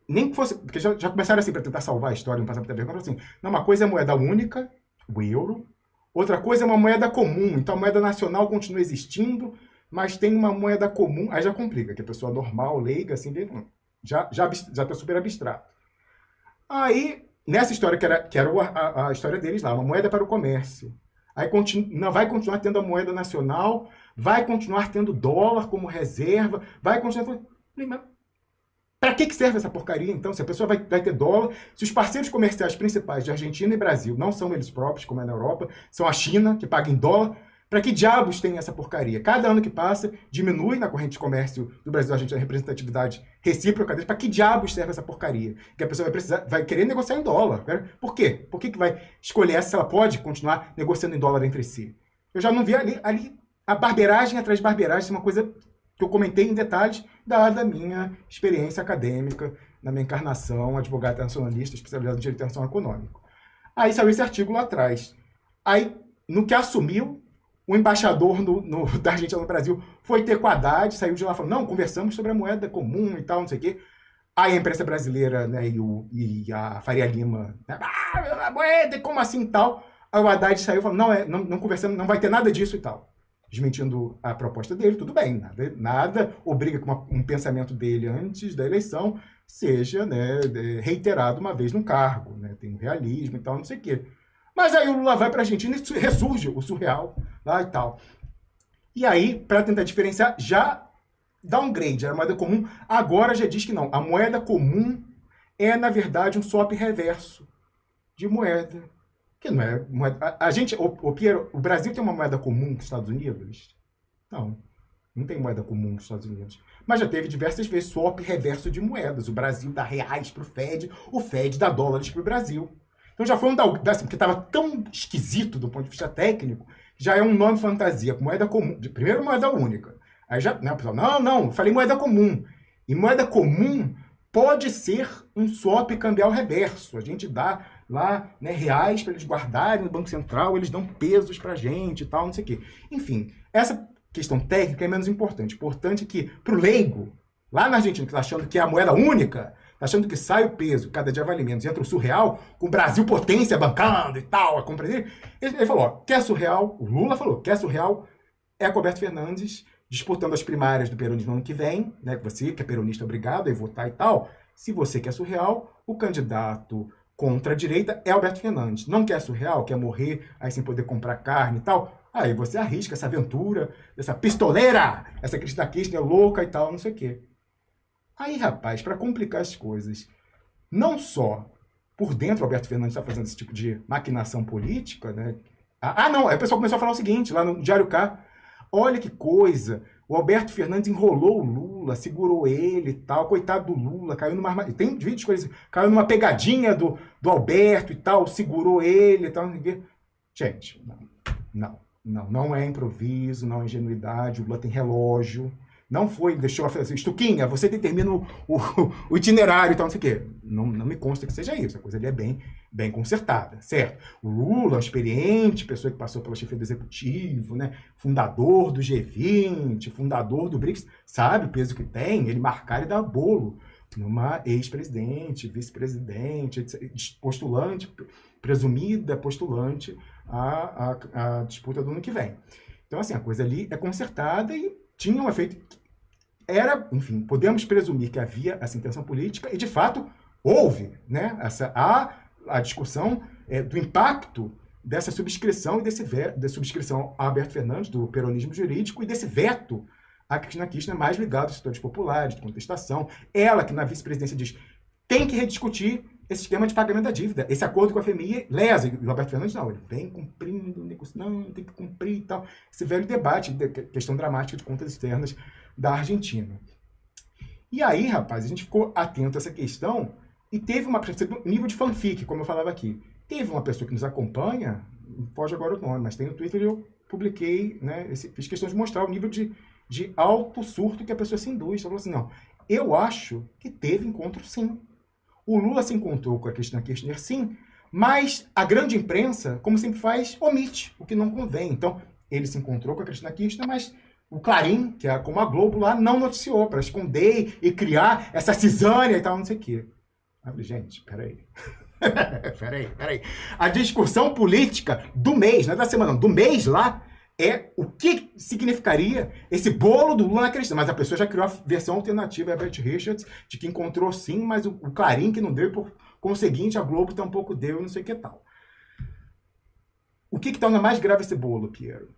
S2: Nem que fosse... Porque já começaram assim, para tentar salvar a história, não passar por vergonha, assim, não, uma coisa é moeda única, o euro. Outra coisa é uma moeda comum. Então a moeda nacional continua existindo, mas tem uma moeda comum. Aí já complica, que a pessoa normal, leiga, assim, já está super abstrato. Aí, nessa história, que era a história deles lá, uma moeda para o comércio. Aí vai continuar tendo a moeda nacional, vai continuar tendo dólar como reserva, vai continuar... Para que serve essa porcaria, então? Se a pessoa vai ter dólar, se os parceiros comerciais principais de Argentina e Brasil não são eles próprios, como é na Europa, são a China, que paga em dólar, para que diabos tem essa porcaria? Cada ano que passa, diminui na corrente de comércio do Brasil e Argentina a representatividade recíproca deles. Para que diabos serve essa porcaria? Que a pessoa vai querer negociar em dólar. Por quê? Por que vai escolher essa se ela pode continuar negociando em dólar entre si? Eu já não vi ali a barbeiragem atrás de barbeiragem, uma coisa que eu comentei em detalhes, dada a minha experiência acadêmica, na minha encarnação, advogado internacionalista, especializado em direito internacional econômico. Aí saiu esse artigo lá atrás. Aí, no que assumiu, o embaixador da Argentina no Brasil foi ter com a Haddad, saiu de lá falando, não, conversamos sobre a moeda comum e tal, não sei o quê. Aí a imprensa brasileira, né, e a Faria Lima, né, a moeda, como assim e tal. Aí o Haddad saiu e falou, não conversamos, não vai ter nada disso e tal. Desmentindo a proposta dele, tudo bem, nada obriga que um pensamento dele antes da eleição seja, né, reiterado uma vez no cargo, né, tem um realismo e tal, não sei o quê. Mas aí o Lula vai para a Argentina e ressurge o surreal lá e tal. E aí, para tentar diferenciar, já dá um grade, a moeda comum, agora já diz que não, a moeda comum é, na verdade, um swap reverso de moeda. Que não é moeda. A gente, Piero, o Brasil tem uma moeda comum com os Estados Unidos? Não tem moeda comum com os Estados Unidos. Mas já teve diversas vezes swap reverso de moedas. O Brasil dá reais para o Fed dá dólares para o Brasil. Então já foi assim, porque estava tão esquisito do ponto de vista técnico, já é um nome fantasia, com moeda comum, primeiro moeda única. Aí já, né, o pessoal, não, falei moeda comum. E moeda comum pode ser um swap cambial reverso. A gente dá lá, né, reais para eles guardarem no Banco Central, eles dão pesos para a gente e tal, não sei o quê. Enfim, essa questão técnica é menos importante. Importante que, para o leigo, lá na Argentina, que está achando que é a moeda única, está achando que sai o peso, cada dia vale menos, entra o surreal, com o Brasil potência bancando e tal, a compra dele. Ele falou, ó, quer surreal? O Lula falou, quer surreal? É a Roberto Fernandes disputando as primárias do peronismo no ano que vem, né? Você, que é peronista, obrigado a votar e tal. Se você quer surreal, o candidato contra a direita é Alberto Fernandes. Não quer surreal, quer morrer, aí sem poder comprar carne e tal. Aí você arrisca essa aventura, essa pistoleira, essa Cristina Kirchner louca e tal, não sei o quê. Aí, rapaz, para complicar as coisas, não só por dentro o Alberto Fernandes está fazendo esse tipo de maquinação política, né? Não, aí o pessoal começou a falar o seguinte, lá no Diário K, olha que coisa, o Alberto Fernandes enrolou o Lula, segurou ele e tal, coitado do Lula, caiu numa... Tem vídeos com isso, caiu numa pegadinha do Alberto e tal, segurou ele e tal. Gente, não é improviso, não é ingenuidade, o Lula tem relógio. Não foi, deixou a fazer assim, Stuquinha, você determina o itinerário e tal, não sei o quê. Não me consta que seja isso, a coisa ali é bem consertada, certo? O Lula, experiente, pessoa que passou pela chefia do executivo, né? Fundador do G20, fundador do BRICS, sabe o peso que tem, ele marcar e dar bolo numa ex-presidente, vice-presidente, postulante, presumida postulante à disputa do ano que vem. Então, assim, a coisa ali é consertada e tinha um efeito. Era, enfim, podemos presumir que havia essa intenção política e, de fato, houve, né, a discussão do impacto dessa subscrição e da subscrição a Alberto Fernandes, do peronismo jurídico, e desse veto a Cristina Kirchner, mais ligado aos setores populares, de contestação. Ela, que na vice-presidência diz, tem que rediscutir esse esquema de pagamento da dívida. Esse acordo com a FMI lesa. E o Alberto Fernandes, não, ele vem cumprindo, não, tem que cumprir e tal. Esse velho debate, questão dramática de contas externas da Argentina. E aí, rapaz, a gente ficou atento a essa questão e teve um nível de fanfic, como eu falava aqui. Teve uma pessoa que nos acompanha, não foge agora o nome, mas tem no Twitter, eu publiquei, né, fiz questão de mostrar o nível de alto surto que a pessoa se induz. Falou assim, não, eu acho que teve encontro sim. O Lula se encontrou com a Cristina Kirchner sim, mas a grande imprensa, como sempre faz, omite o que não convém. Então, ele se encontrou com a Cristina Kirchner, mas o Clarim, que é como a Globo lá, não noticiou, para esconder e criar essa cisânia e tal, não sei o quê. Eu falei, gente, peraí. Peraí. A discussão política do mês, não é da semana, não, do mês lá, é o que significaria esse bolo do Lula na Cristina. Mas a pessoa já criou a versão alternativa, Herbert Richards, de que encontrou sim, mas o Clarim que não deu, e por conseguinte a Globo tampouco deu, não sei o que tal. O que torna mais grave esse bolo, Piero?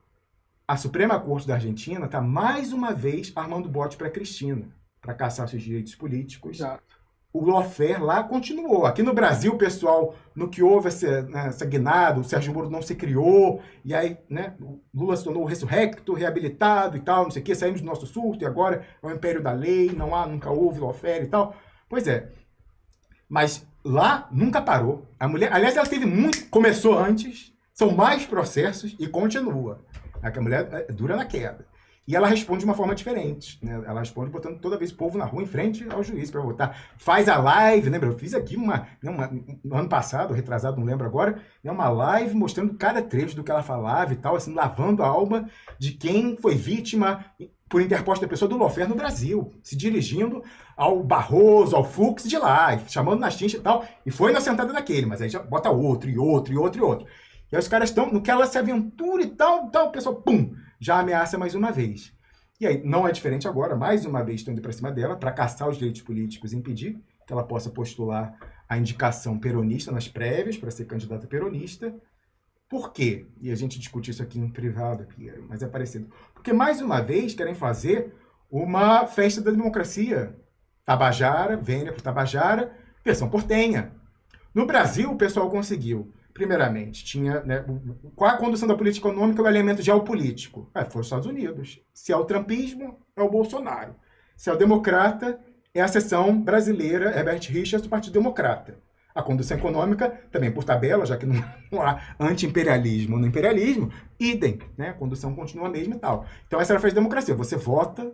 S2: A Suprema Corte da Argentina está mais uma vez armando bote para a Cristina, para caçar seus direitos políticos.
S1: Exato.
S2: O lawfare lá continuou. Aqui no Brasil, pessoal, no que houve essa guinada, o Sérgio Moro não se criou, e aí, né, o Lula se tornou ressurrecto, reabilitado e tal, não sei o quê, saímos do nosso surto, e agora é o império da lei, nunca houve lawfare e tal. Pois é. Mas lá nunca parou. A mulher, aliás, ela teve muito, começou antes, são mais processos e continua. A mulher é dura na queda. E ela responde de uma forma diferente, né? Ela responde botando toda vez o povo na rua em frente ao juiz para votar. Faz a live, lembra? Eu fiz aqui no ano passado, retrasado, não lembro agora, uma live mostrando cada trecho do que ela falava e tal, assim, lavando a alma de quem foi vítima por interposta da pessoa do lawfare no Brasil, se dirigindo ao Barroso, ao Fux de lá, chamando nas tintas e tal, e foi na sentada daquele, mas aí já bota outro, e outro, e outro, e outro. E aí os caras estão, no que ela se aventura e tal, o pessoal, pum, já ameaça mais uma vez. E aí, não é diferente agora, mais uma vez estão indo para cima dela, para caçar os direitos políticos e impedir que ela possa postular a indicação peronista nas prévias, para ser candidata peronista. Por quê? E a gente discute isso aqui em privado, Piero, mas é parecido. Porque, mais uma vez, querem fazer uma festa da democracia. Tabajara, vênia para Tabajara, versão portenha. No Brasil, o pessoal conseguiu. Primeiramente, tinha, né, qual a condução da política econômica é o elemento geopolítico? Foi os Estados Unidos. Se é o trumpismo, é o Bolsonaro. Se é o democrata, é a seção brasileira, Herbert Richards, do Partido Democrata. A condução econômica, também por tabela, já que não há anti-imperialismo no imperialismo, idem, né? A condução continua a mesma e tal. Então essa era a festa da democracia. Você vota,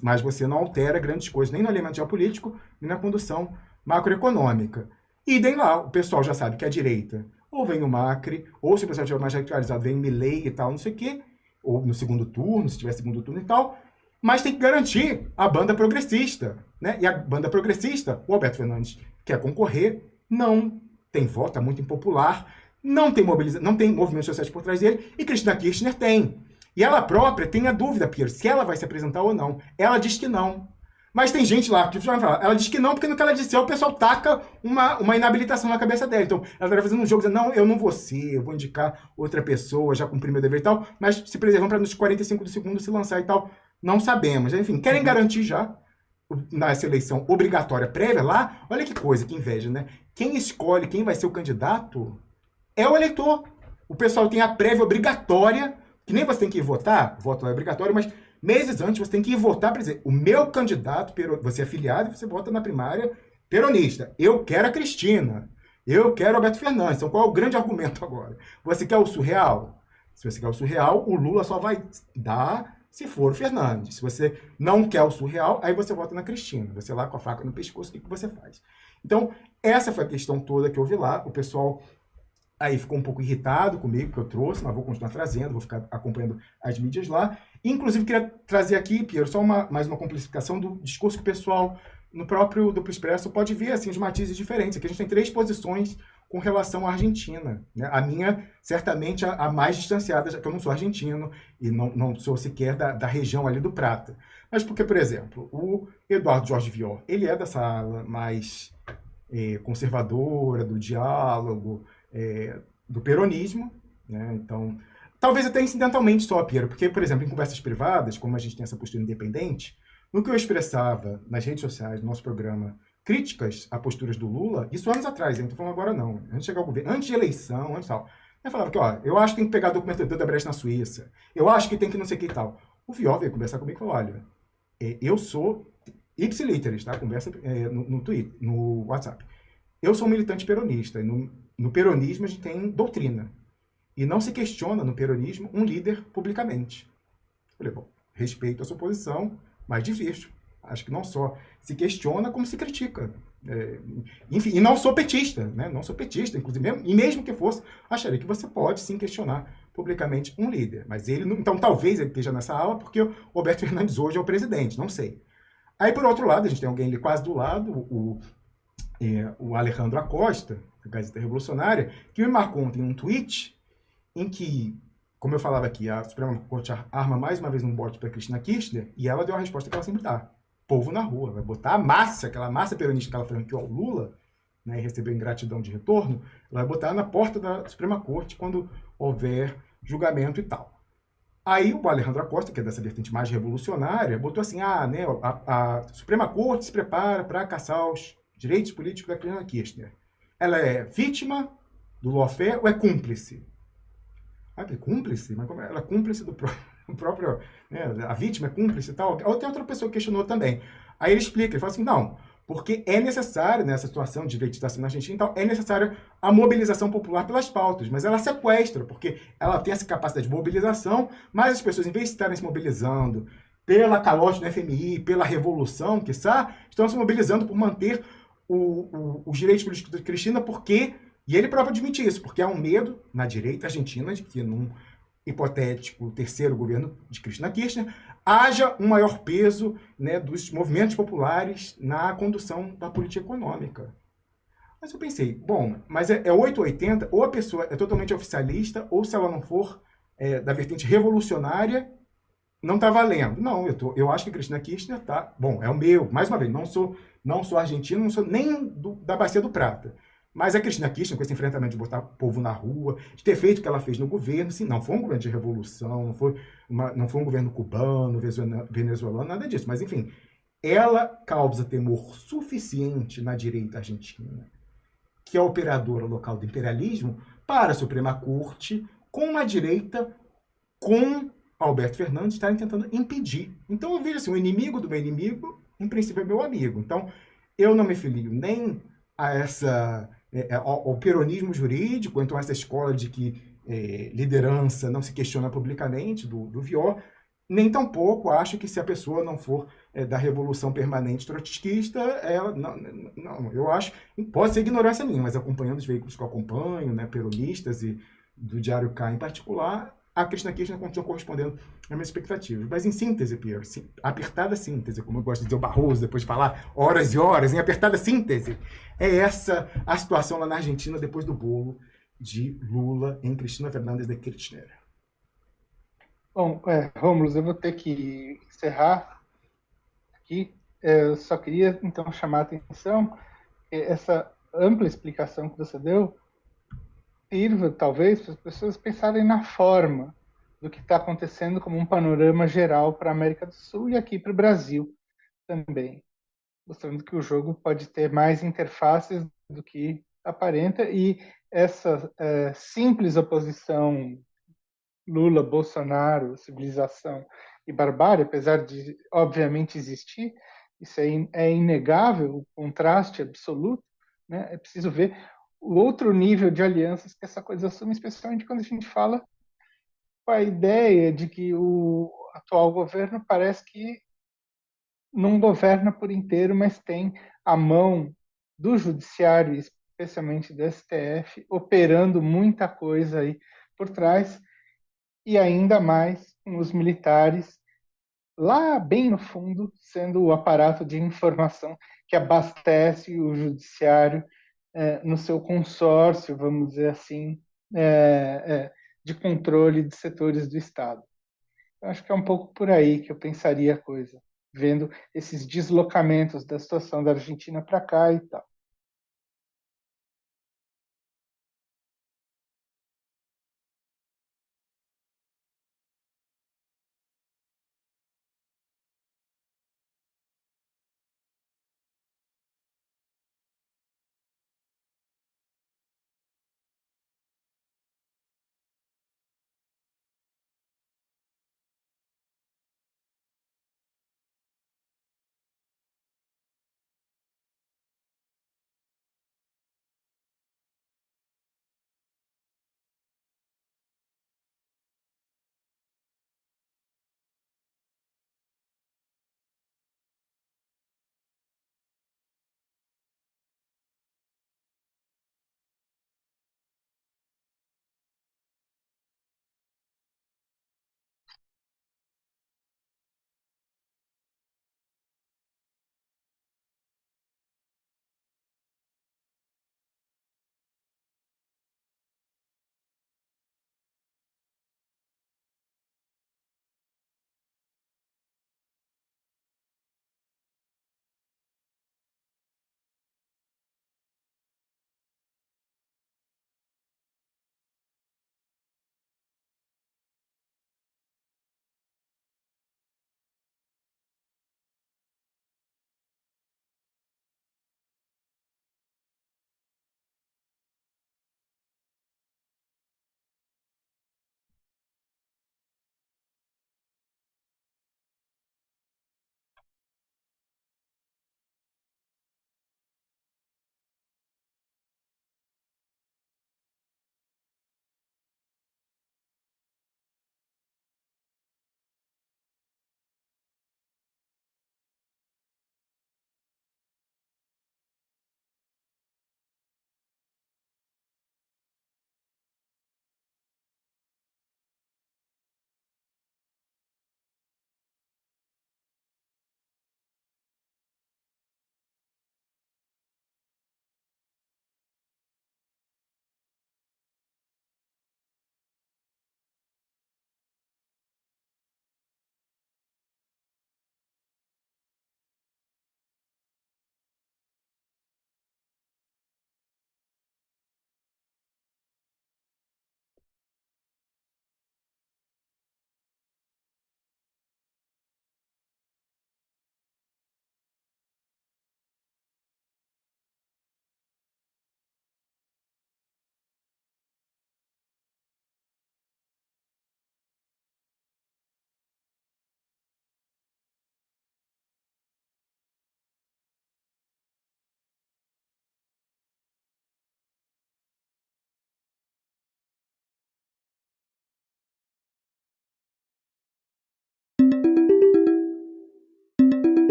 S2: mas você não altera grandes coisas, nem no elemento geopolítico, nem na condução macroeconômica. Idem lá, o pessoal já sabe que a direita ou vem o Macri, ou se o pessoal estiver mais radicalizado, vem Milei e tal, não sei o quê, ou no segundo turno, se tiver segundo turno e tal, mas tem que garantir a banda progressista, né? E a banda progressista, o Alberto Fernandes quer concorrer, não tem voto, é muito impopular, não tem movimentos sociais por trás dele, e Cristina Kirchner tem. E ela própria tem a dúvida, Piero, se ela vai se apresentar ou não. Ela diz que não. Mas tem gente lá que vai falar, ela diz que não, porque no que ela disser, o pessoal taca uma inabilitação na cabeça dela. Então, ela está fazendo um jogo, dizendo, não, eu não vou ser, eu vou indicar outra pessoa, já cumpri meu dever e tal, mas se preservam para nos 45 do segundo se lançar e tal. Não sabemos. Enfim, querem garantir já, nessa eleição obrigatória prévia lá, olha que coisa, que inveja, né? Quem escolhe quem vai ser o candidato é o eleitor. O pessoal tem a prévia obrigatória, que nem você tem que ir votar, o voto lá é obrigatório, mas meses antes você tem que ir votar para dizer, o meu candidato, você é filiado e você vota na primária peronista. Eu quero a Cristina. Eu quero Alberto Fernandes. Então qual é o grande argumento agora? Você quer o surreal? Se você quer o surreal, o Lula só vai dar se for o Fernandes. Se você não quer o surreal, aí você vota na Cristina. Você lá com a faca no pescoço, o que você faz? Então, essa foi a questão toda que eu vi lá. O pessoal aí ficou um pouco irritado comigo, que eu trouxe, mas vou continuar trazendo, vou ficar acompanhando as mídias lá. Inclusive, queria trazer aqui, Piero, só mais uma complexação do discurso que o pessoal no próprio Duplo Expresso pode ver assim, os matizes diferentes. Aqui a gente tem 3 posições com relação à Argentina. Né? A minha, certamente, a mais distanciada, já que eu não sou argentino e não sou sequer da região ali do Prata. Mas porque, por exemplo, o Eduardo Jorge Vior, ele é dessa ala mais conservadora, do diálogo, do peronismo. Né? Então, talvez até incidentalmente só, Piero, porque, por exemplo, em conversas privadas, como a gente tem essa postura independente, no que eu expressava nas redes sociais, no nosso programa, críticas a posturas do Lula, isso anos atrás, hein? Não estou falando agora não, antes de chegar ao governo, antes de eleição, antes tal. Eu falava que, ó, eu acho que tem que pegar documento da Brecht na Suíça, eu acho que tem que não sei o que e tal. O Vior veio conversar comigo e falou, olha, eu sou ipsiliteris, tá? Conversa no Twitter, no WhatsApp. Eu sou um militante peronista, e no peronismo a gente tem doutrina. E não se questiona no peronismo um líder publicamente. Eu falei, bom, respeito a sua posição, mas divirjo. Acho que não só se questiona, como se critica. Enfim, e não sou petista, né? Não sou petista, inclusive, e mesmo que fosse, acharia que você pode sim questionar publicamente um líder. Mas ele não. Então, talvez ele esteja nessa ala porque o Roberto Fernandes hoje é o presidente, não sei. Aí, por outro lado, a gente tem alguém ali quase do lado, o Alejandro Acosta, da Gazeta Revolucionária, que me marcou ontem um tweet em que, como eu falava aqui, a Suprema Corte arma mais uma vez um bote para Cristina Kirchner e ela deu a resposta que ela sempre dá. Povo na rua, vai botar a massa, aquela massa peronista que ela franqueou ao Lula, né, e recebeu ingratidão de retorno, ela vai botar na porta da Suprema Corte quando houver julgamento e tal. Aí o Alejandro Acosta, que é dessa vertente mais revolucionária, botou assim, né, a Suprema Corte se prepara para caçar os direitos políticos da Cristina Kirchner. Ela é vítima do lawfare ou é cúmplice? Que cúmplice? Mas como ela é cúmplice do próprio, né, a vítima é cúmplice e tal. Ou tem outra pessoa que questionou também. Aí ele explica, ele fala assim, não, porque é necessário, nessa situação de legislação na Argentina e tal, é necessário a mobilização popular pelas pautas, mas ela sequestra, porque ela tem essa capacidade de mobilização, mas as pessoas, em vez de estarem se mobilizando pela calote do FMI, pela revolução, quiçá, estão se mobilizando por manter os direitos políticos da Cristina, porque... E ele próprio admite isso, porque há um medo na direita argentina de que num hipotético terceiro governo de Cristina Kirchner haja um maior peso, né, dos movimentos populares na condução da política econômica. Mas eu pensei, bom, mas é 880, ou a pessoa é totalmente oficialista, ou se ela não for da vertente revolucionária, não está valendo. Não, eu acho que Cristina Kirchner tá... Bom, é o meu, mais uma vez, não sou argentino, não sou nem da Bacia do Prata. Mas a Cristina Kirchner, com esse enfrentamento de botar o povo na rua, de ter feito o que ela fez no governo, sim, não foi um governo de revolução, não foi um governo cubano, venezuelano, nada disso. Mas, enfim, ela causa temor suficiente na direita argentina, que é a operadora local do imperialismo, para a Suprema Corte, com uma direita, com Alberto Fernandes, estarem tentando impedir. Então, eu vejo assim, o inimigo do meu inimigo, em princípio, é meu amigo. Então, eu não me filio nem a ao peronismo jurídico, então essa escola de que liderança não se questiona publicamente do Vior, nem tampouco acho que se a pessoa não for da revolução permanente trotskista, ela, não, eu acho, pode ser ignorância minha, mas acompanhando os veículos que eu acompanho, né, peronistas e do Diário K em particular, a Cristina Kirchner continua correspondendo às minhas expectativas. Mas em síntese, Piero, apertada síntese, como eu gosto de dizer o Barroso, depois de falar horas e horas, em apertada síntese, é essa a situação lá na Argentina depois do bolo de Lula em Cristina Fernandes de Kirchner.
S1: Bom, Rômulo, eu vou ter que encerrar aqui. Eu só queria, então, chamar a atenção que essa ampla explicação que você deu sirva, talvez, para as pessoas pensarem na forma do que está acontecendo como um panorama geral para a América do Sul e aqui para o Brasil também, mostrando que o jogo pode ter mais interfaces do que aparenta, e essa simples oposição Lula, Bolsonaro, civilização e barbárie, apesar de obviamente existir, isso é inegável, o contraste absoluto, né? É preciso ver o outro nível de alianças que essa coisa assume, especialmente quando a gente fala com a ideia de que o atual governo parece que não governa por inteiro, mas tem a mão do judiciário, especialmente do STF, operando muita coisa aí por trás, e ainda mais com os militares lá bem no fundo, sendo o aparato de informação que abastece o judiciário no seu consórcio, vamos dizer assim, de controle de setores do Estado. Eu acho que é um pouco por aí que eu pensaria a coisa, vendo esses deslocamentos da situação da Argentina para cá e tal.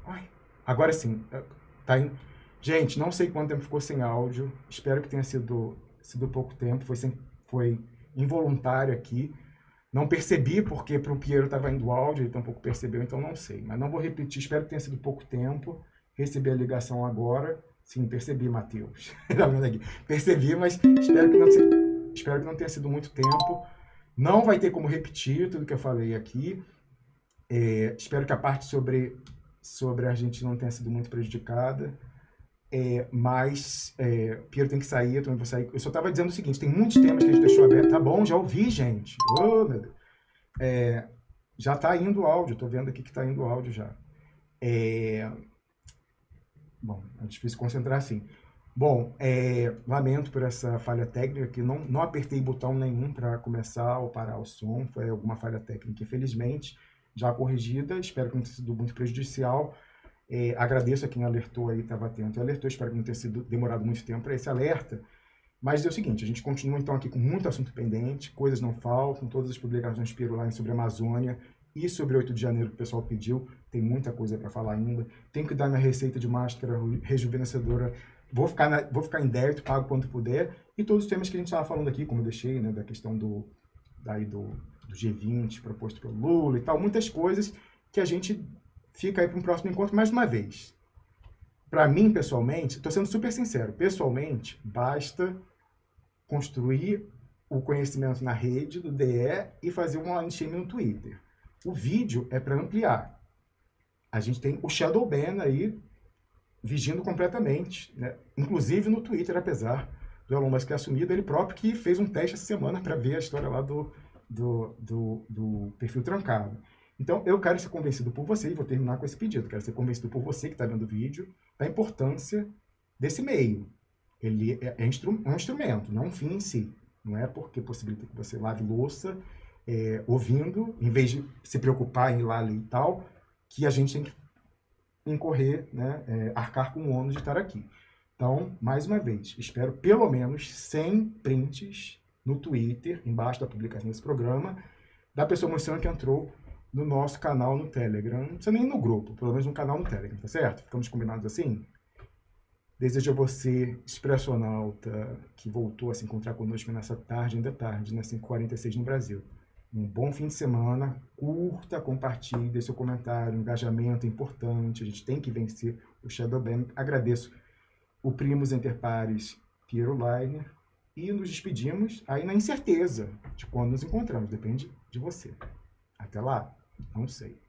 S2: Ai, agora sim, tá em... Gente, não sei quanto tempo ficou sem áudio. Espero que tenha sido pouco tempo. Foi involuntário aqui. Não percebi porque para o Piero estava indo áudio, ele tampouco percebeu, então não sei. Mas não vou repetir, espero que tenha sido pouco tempo. Recebi a ligação agora. Sim, percebi, Matheus. Tá vendo aqui? Percebi, mas espero que não tenha sido muito tempo. Não vai ter como repetir tudo que eu falei aqui. Espero que a parte sobre a Argentina não tenha sido muito prejudicada. Mas Piero tem que sair, eu também vou sair. Eu só estava dizendo o seguinte, tem muitos temas que a gente deixou aberto. Tá bom, já ouvi, gente. Oh, meu Deus. Já está indo o áudio, estou vendo aqui que está indo o áudio já. Bom, é difícil concentrar assim. Bom, lamento por essa falha técnica, que não apertei botão nenhum para começar ou parar o som, foi alguma falha técnica, infelizmente, já corrigida, espero que não tenha sido muito prejudicial. Agradeço a quem alertou aí, estava atento e alertou, espero que não tenha sido demorado muito tempo para esse alerta. Mas é o seguinte, a gente continua então aqui com muito assunto pendente, coisas não faltam, todas as publicações de Piero Line sobre a Amazônia e sobre 8 de janeiro que o pessoal pediu, tem muita coisa para falar ainda. Tenho que dar minha receita de máscara rejuvenescedora, vou ficar em débito, pago quanto puder, e todos os temas que a gente estava falando aqui, como eu deixei, né, da questão do G20 proposto pelo Lula e tal, muitas coisas que a gente fica aí para um próximo encontro mais uma vez. Para mim, pessoalmente, estou sendo super sincero, pessoalmente, basta construir o conhecimento na rede do DE e fazer um online streaming no Twitter. O vídeo é para ampliar. A gente tem o Shadow Ban aí vigindo completamente, né? Inclusive no Twitter, apesar do Elon Musk ter assumido, ele próprio que fez um teste essa semana para ver a história lá do perfil trancado. Então, eu quero ser convencido por você, e vou terminar com esse pedido, quero ser convencido por você que está vendo o vídeo, da importância desse meio. Ele é um instrumento, não um fim em si. Não é porque possibilita que você lave louça ouvindo, em vez de se preocupar em ir lá ler e tal, que a gente tem que incorrer, né, arcar com o ônus de estar aqui. Então, mais uma vez, espero pelo menos 100 prints no Twitter, embaixo da publicação desse programa, da pessoa mostrando que entrou no nosso canal no Telegram. Não precisa nem ir no grupo, pelo menos no canal no Telegram, tá certo? Ficamos combinados assim? Desejo a você, expressionauta, que voltou a se encontrar conosco nessa tarde, ainda tarde, nas 5h46 no Brasil. Um bom fim de semana, curta, compartilhe, dê seu comentário, engajamento é importante, a gente tem que vencer o Shadow Ban. Agradeço o Primus Inter Pares Piero Line e nos despedimos aí na incerteza de quando nos encontramos, depende de você. Até lá, não sei.